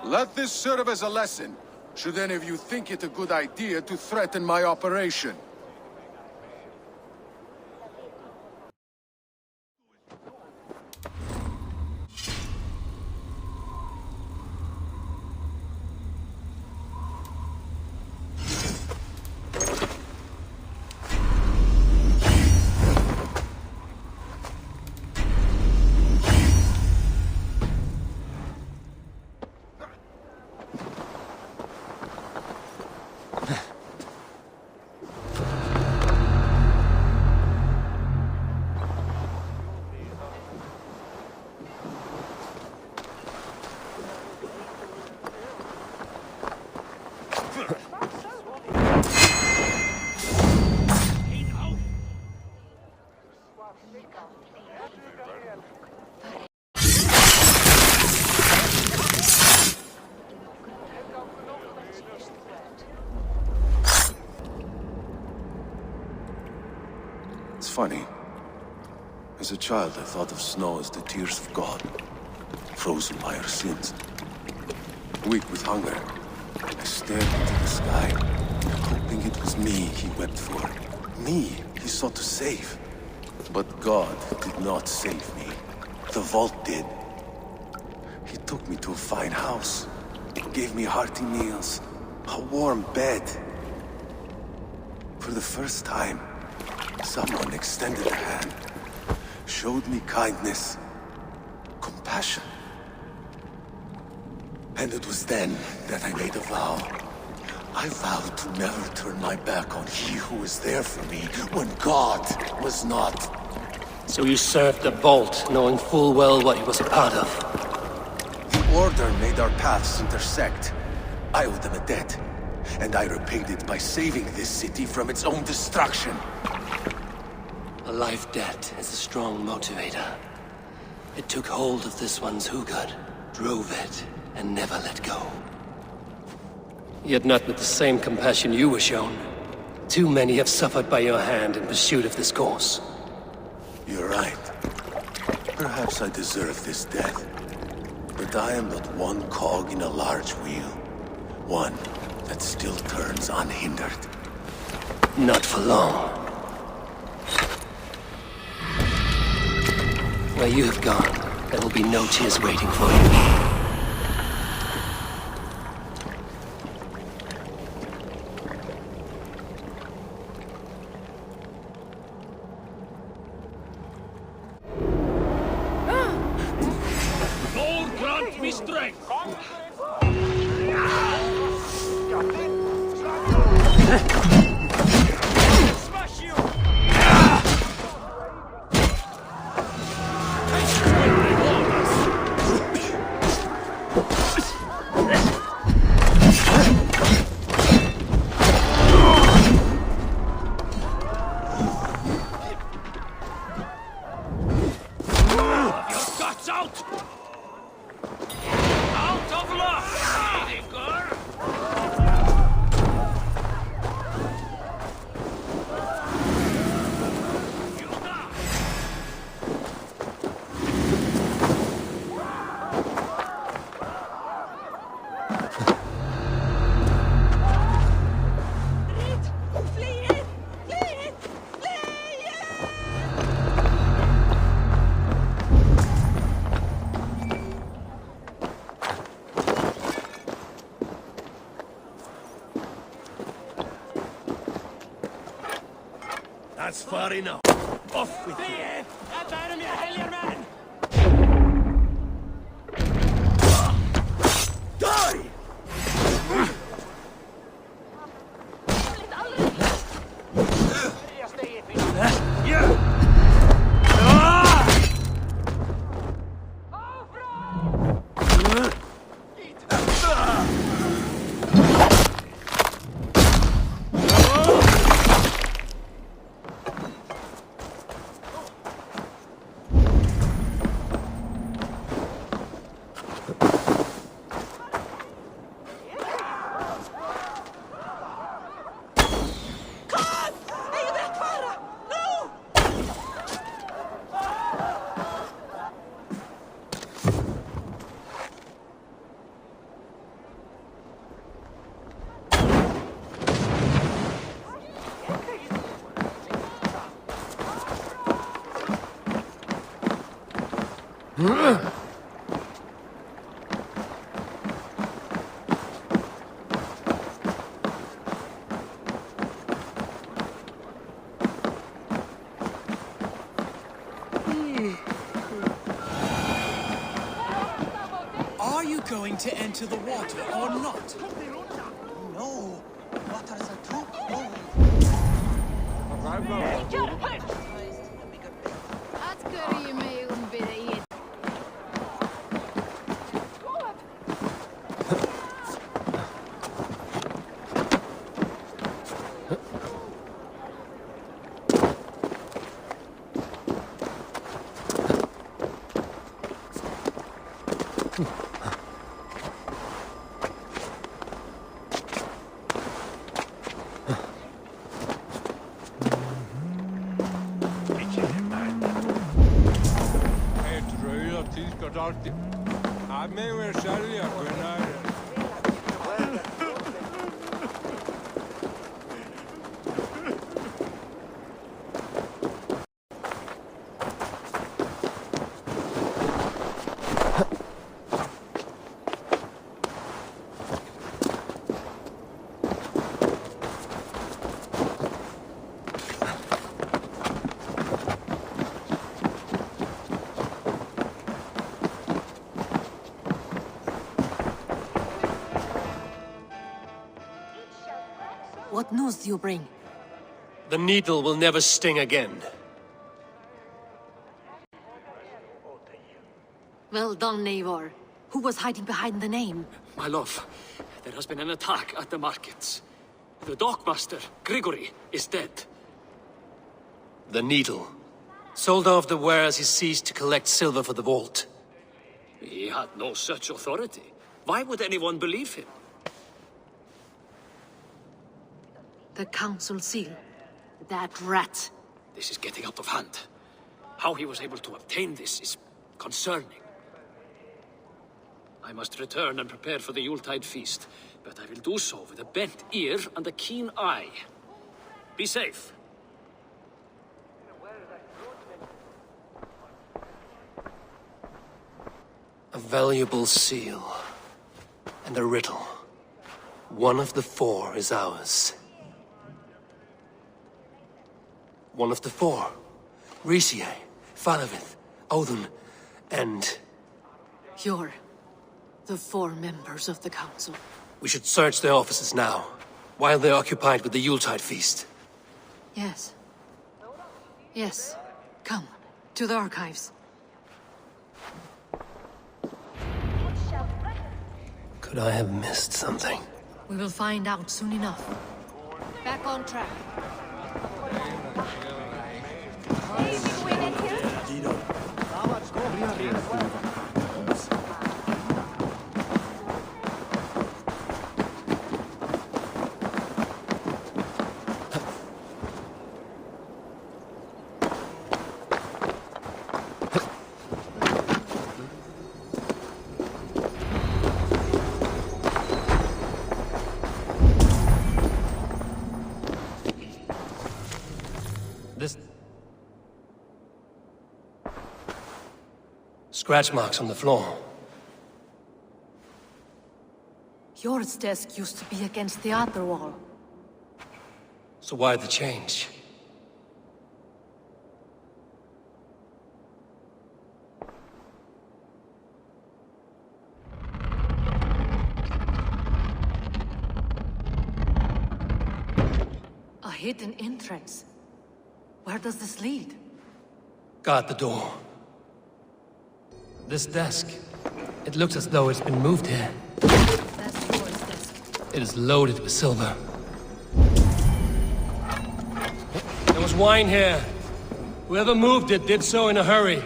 Let this serve as a lesson, should any of you think it a good idea to threaten my operation. funny. As a child, I thought of snow as the tears of God, frozen by our sins. Weak with hunger, I stared into the sky, hoping it was me he wept for. Me he sought to save. But God did not save me. The vault did. He took me to a fine house, gave me hearty meals, a warm bed. For the first time, someone extended a hand, showed me kindness, compassion. And it was then that I made a vow. I vowed to never turn my back on he who was there for me when God was not. So you served the Vault, knowing full well what he was a part of. The Order made our paths intersect. I owed them a debt, and I repaid it by saving this city from its own destruction. A life debt is a strong motivator. It took hold of this one's Hugad, drove it, and never let go. Yet not with the same compassion you were shown. Too many have suffered by your hand in pursuit of this cause. You're right. Perhaps I deserve this death. But I am but one cog in a large wheel. One that still turns unhindered. Not for long. Where you have gone, there will be no tears waiting for you. That's far enough. Off with you. Die! Are you going to enter the water or not? No, waters are too cold. korti. A me versalia quenare. What news do you bring? The needle will never sting again. Well done, Eivor. Who was hiding behind the name? My love, there has been an attack at the markets. The dockmaster, Grigory, is dead. The needle. Sold off the wares he seized to collect silver for the vault. He had no such authority. Why would anyone believe him? The council seal. That rat. This is getting out of hand. How he was able to obtain this is concerning. I must return and prepare for the Yuletide feast, but I will do so with a bent ear and a keen eye. Be safe. A valuable seal. And a riddle. One of the four is ours. One of the four. Risie, Falavith, Odin, and... You're the four members of the council. We should search their offices now, while they're occupied with the Yuletide feast. Yes. Yes. Come, to the archives. Could I have missed something? We will find out soon enough. Back on track. Scratch marks on the floor. Yours desk used to be against the other wall. So why the change? A hidden entrance. Where does this lead? Guard the door. This desk. It looks as though it's been moved here. That's yours desk. It is loaded with silver. There was wine here. Whoever moved it did so in a hurry.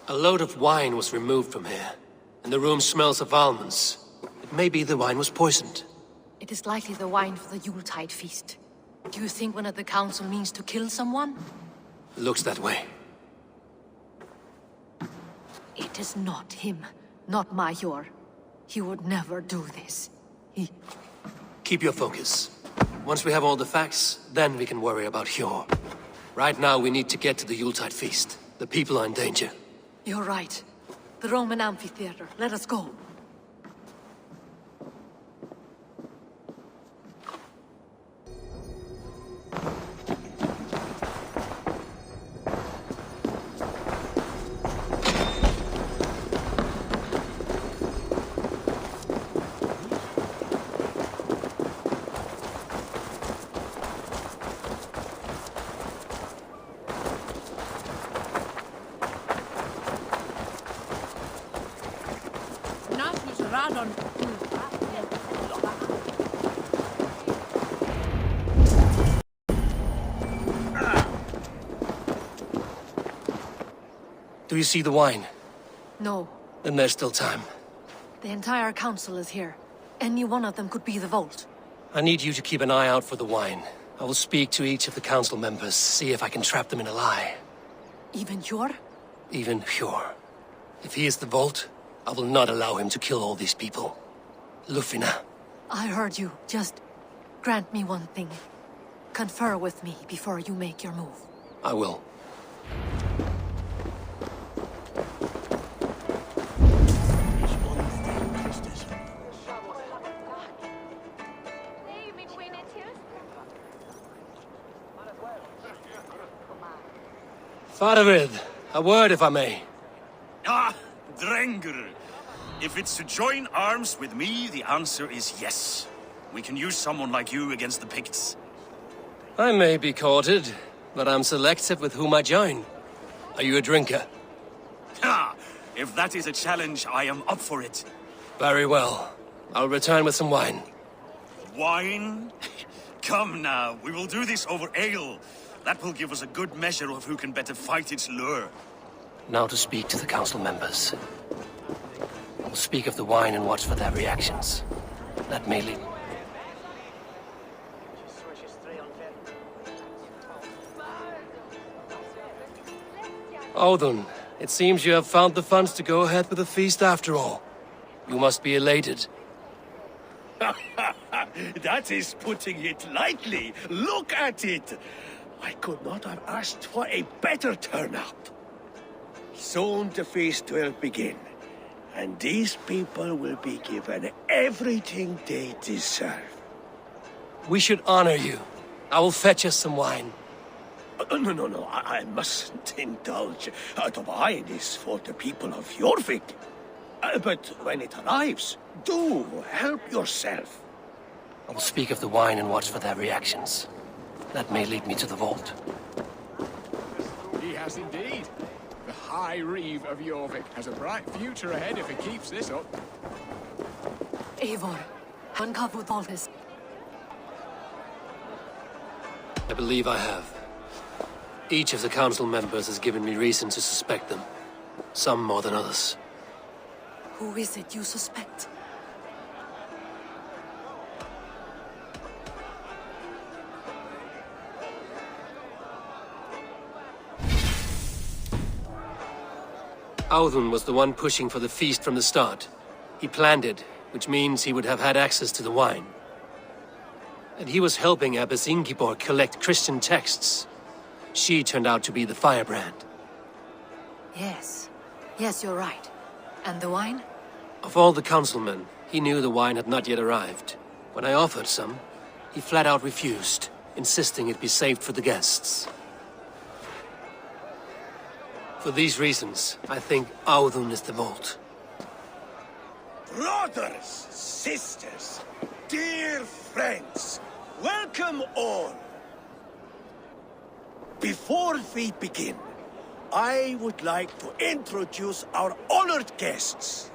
A load of wine was removed from here, and the room smells of almonds. It may be the wine was poisoned. It is likely the wine for the Yuletide feast. Do you think one of the council means to kill someone? Looks that way. It is not him, not Major. He would never do this. Keep your focus. Once we have all the facts, then we can worry about Hjor. Right now, we need to get to the Yuletide feast. The people are in danger. You're right. The Roman amphitheater. Let us go. Do you see the wine? No. Then there's still time. The entire council is here. Any one of them could be the Vault. I need you to keep an eye out for the wine. I will speak to each of the council members, see if I can trap them in a lie. Even Hjor? Even Hjor. If he is the Vault, I will not allow him to kill all these people. Lufina. I heard you. Just grant me one thing. Confer with me before you make your move. I will. Faravid, a word if I may. Ah, Drengr. If it's to join arms with me, the answer is yes. We can use someone like you against the Picts. I may be courted, but I'm selective with whom I join. Are you a drinker? Ha! If that is a challenge, I am up for it. Very well. I'll return with some wine. Wine? Come now, we will do this over ale. That will give us a good measure of who can better fight its lure. Now to speak to the council members. I'll speak of the wine and watch for their reactions. That may lead... Audun, it seems you have found the funds to go ahead with the feast after all. You must be elated. That is putting it lightly. Look at it. I could not have asked for a better turnout. Soon the feast will begin, and these people will be given everything they deserve. We should honor you. I will fetch us some wine. No, I mustn't indulge. The wine is for the people of Jorvik. But when it arrives, do help yourself. I will speak of the wine and watch for their reactions. That may lead me to the Vault. He has indeed. The High Reeve of Jorvik has a bright future ahead if he keeps this up. Eivor, uncover Vault is. I believe I have. Each of the council members has given me reason to suspect them. Some more than others. Who is it you suspect? Audun was the one pushing for the feast from the start. He planned it, which means he would have had access to the wine. And he was helping Abbess Ingeborg collect Christian texts. She turned out to be the firebrand. Yes. Yes, you're right. And the wine? Of all the councilmen, he knew the wine had not yet arrived. When I offered some, he flat out refused, insisting it be saved for the guests. For these reasons, I think Audun is the Vault. Brothers, sisters, dear friends, welcome all. Before we begin, I would like to introduce our honored guests.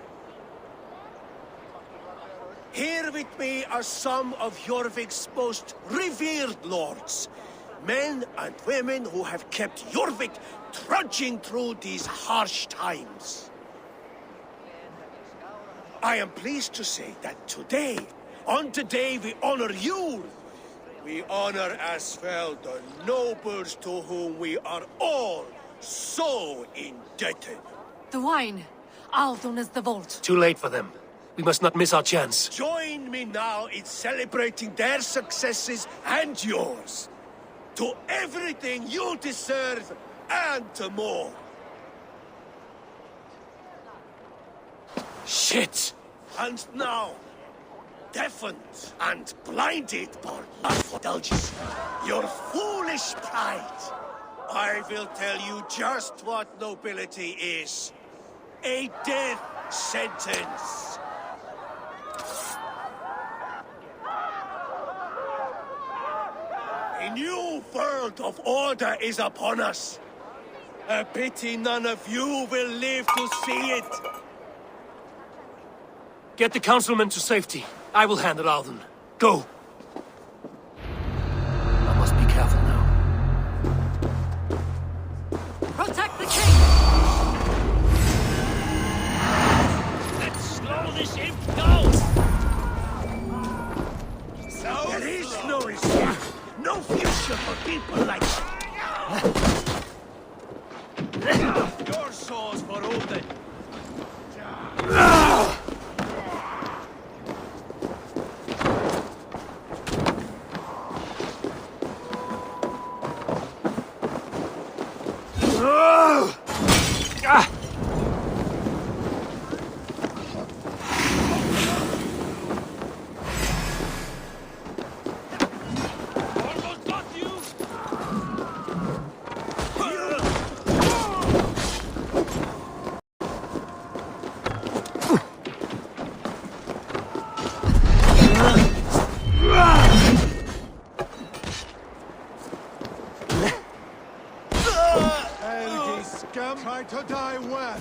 Here with me are some of Jorvik's most revered lords. Men and women who have kept Jorvik trudging through these harsh times. I am pleased to say that today, on the day we honor you, we honor as well the nobles to whom we are all so indebted. The wine. Audun is the Vault. Too late for them. We must not miss our chance. Join me now in celebrating their successes and yours. To everything you deserve and more. Shit! And now, deafened and blinded by love for indulgence, your foolish pride, I will tell you just what nobility is. A death sentence. A new world of order is upon us. A pity none of you will live to see it. Get the councilmen to safety. I will handle Audun. Go! I must be careful now. Protect the king! Let's slow this for people like your soul's for Odin. Try to die well.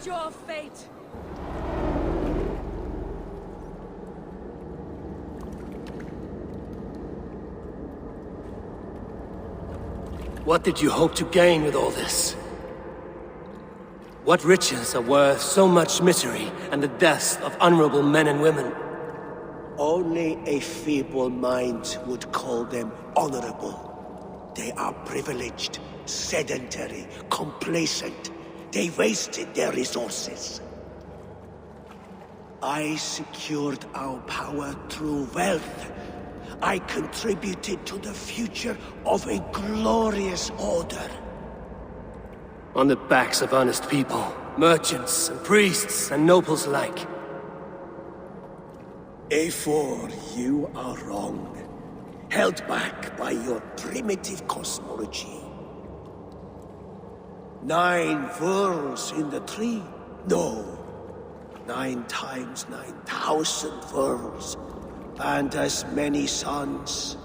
Your fate. What did you hope to gain with all this? What riches are worth so much misery and the deaths of honorable men and women? Only a feeble mind would call them honorable. They are privileged, sedentary, complacent. They wasted their resources. I secured our power through wealth. I contributed to the future of a glorious order. On the backs of honest people, merchants and priests and nobles alike. Eivor, you are wrong. Held back by your primitive cosmology. 9 worlds in the tree? No. 9 times 9,000 worlds. And as many suns.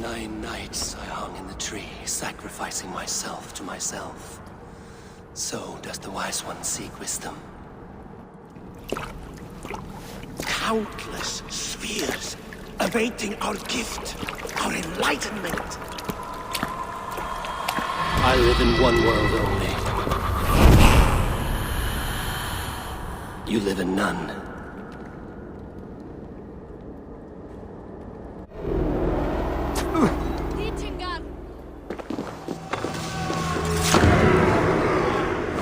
9 nights I hung in the tree, sacrificing myself to myself. So does the Wise One seek wisdom. Countless spheres, awaiting our gift, our enlightenment. I live in one world only. You live in none.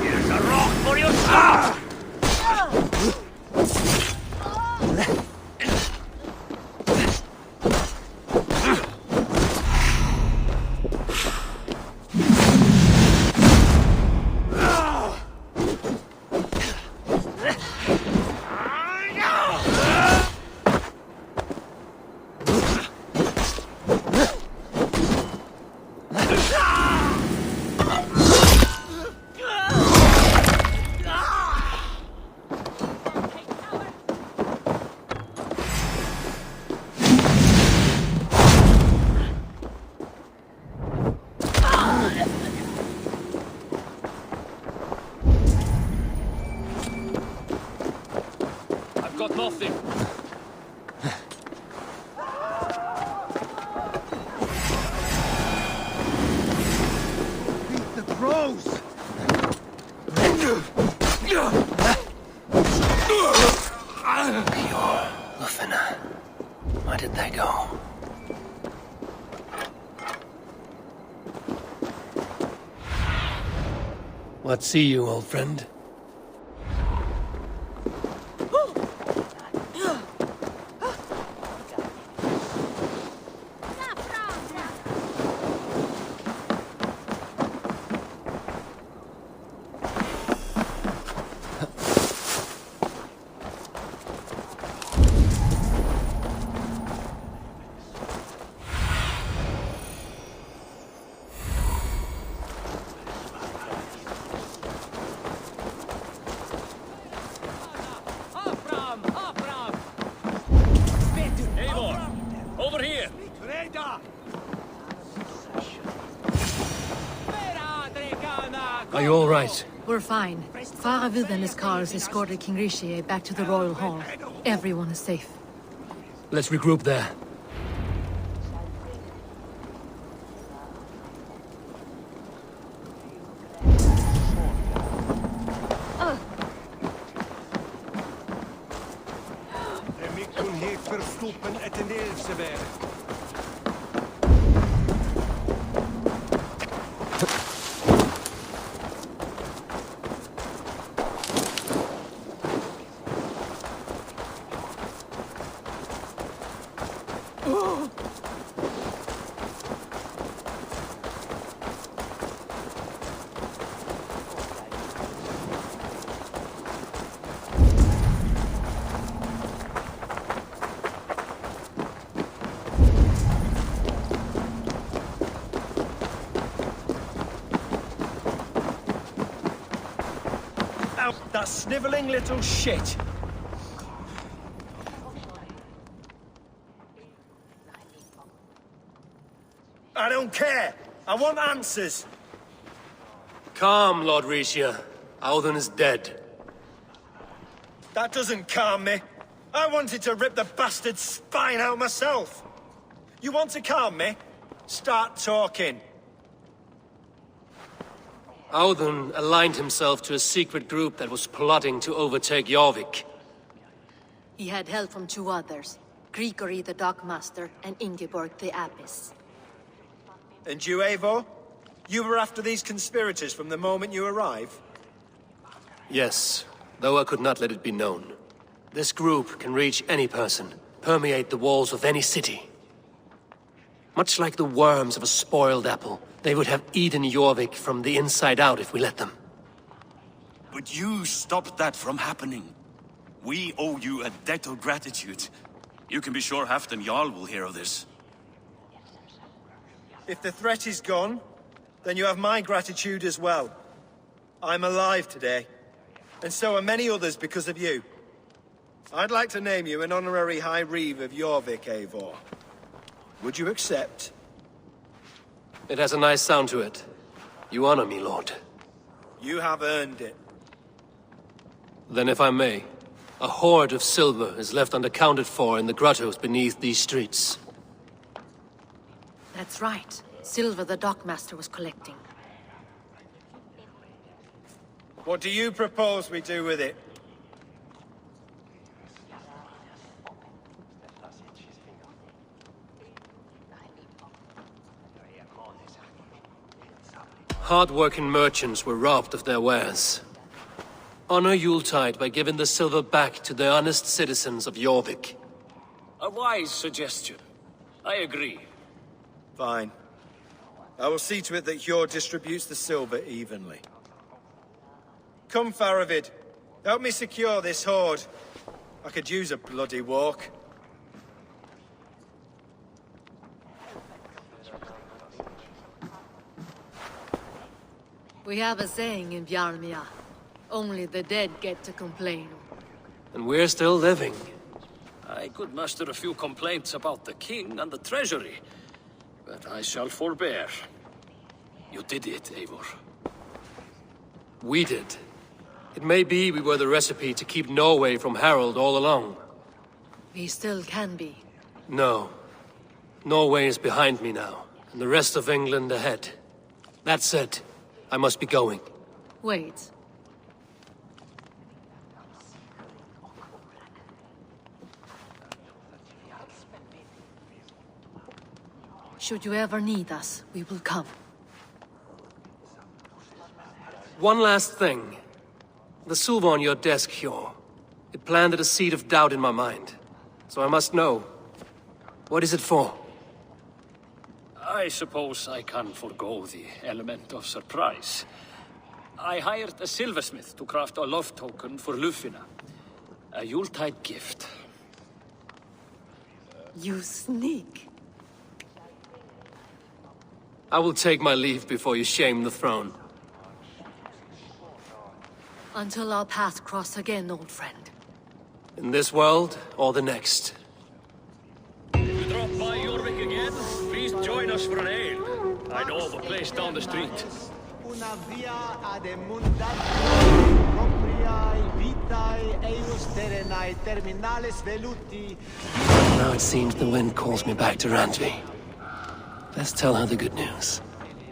Here's a rock for your son! nothing. Beat the crows! Eivor, Lufina. Where did they go? What see you, old friend? Over here! Are you all right? We're fine. Faravid and his cars escorted King Rishi back to the Royal Hall. Everyone is safe. Let's regroup there. That snivelling little shit! I don't care! I want answers! Calm, Lord Rishia. Audun is dead. That doesn't calm me. I wanted to rip the bastard's spine out myself. You want to calm me? Start talking. Audun aligned himself to a secret group that was plotting to overtake Jorvik. He had help from two others, Grigory the Dockmaster and Ingeborg the Abbess. And you, Eivor? You were after these conspirators from the moment you arrived? Yes, though I could not let it be known. This group can reach any person, permeate the walls of any city. Much like the worms of a spoiled apple, they would have eaten Jorvik from the inside out if we let them. But you stopped that from happening. We owe you a debt of gratitude. You can be sure Halfdan Jarl will hear of this. If the threat is gone, then you have my gratitude as well. I'm alive today, and so are many others because of you. I'd like to name you an honorary High Reeve of Jorvik, Eivor. Would you accept? It has a nice sound to it. You honor me, Lord. You have earned it. Then if I may, a hoard of silver is left unaccounted for in the grottos beneath these streets. That's right. Silver the Dockmaster was collecting. What do you propose we do with it? Hard-working merchants were robbed of their wares. Honor Yuletide by giving the silver back to the honest citizens of Jorvik. A wise suggestion. I agree. Fine. I will see to it that Hjord distributes the silver evenly. Come, Faravid. Help me secure this hoard. I could use a bloody walk. We have a saying in Bjarmia. Only the dead get to complain. And we're still living. I could muster a few complaints about the king and the treasury, but I shall forbear. You did it, Eivor. We did. It may be we were the recipe to keep Norway from Harald all along. We still can be. No. Norway is behind me now, and the rest of England ahead. That said, I must be going. Wait. Should you ever need us, we will come. One last thing. The silver on your desk, Hjor. It planted a seed of doubt in my mind. So I must know. What is it for? I suppose I can forgo the element of surprise. I hired a silversmith to craft a love token for Lufina. A Yuletide gift. You sneak. I will take my leave before you shame the throne. Until our paths cross again, old friend. In this world, or the next. If you drop by Jorvik again, please join us for an ale. I know of a place down the street. Now it seems the wind calls me back to Randvi. Let's tell her the good news.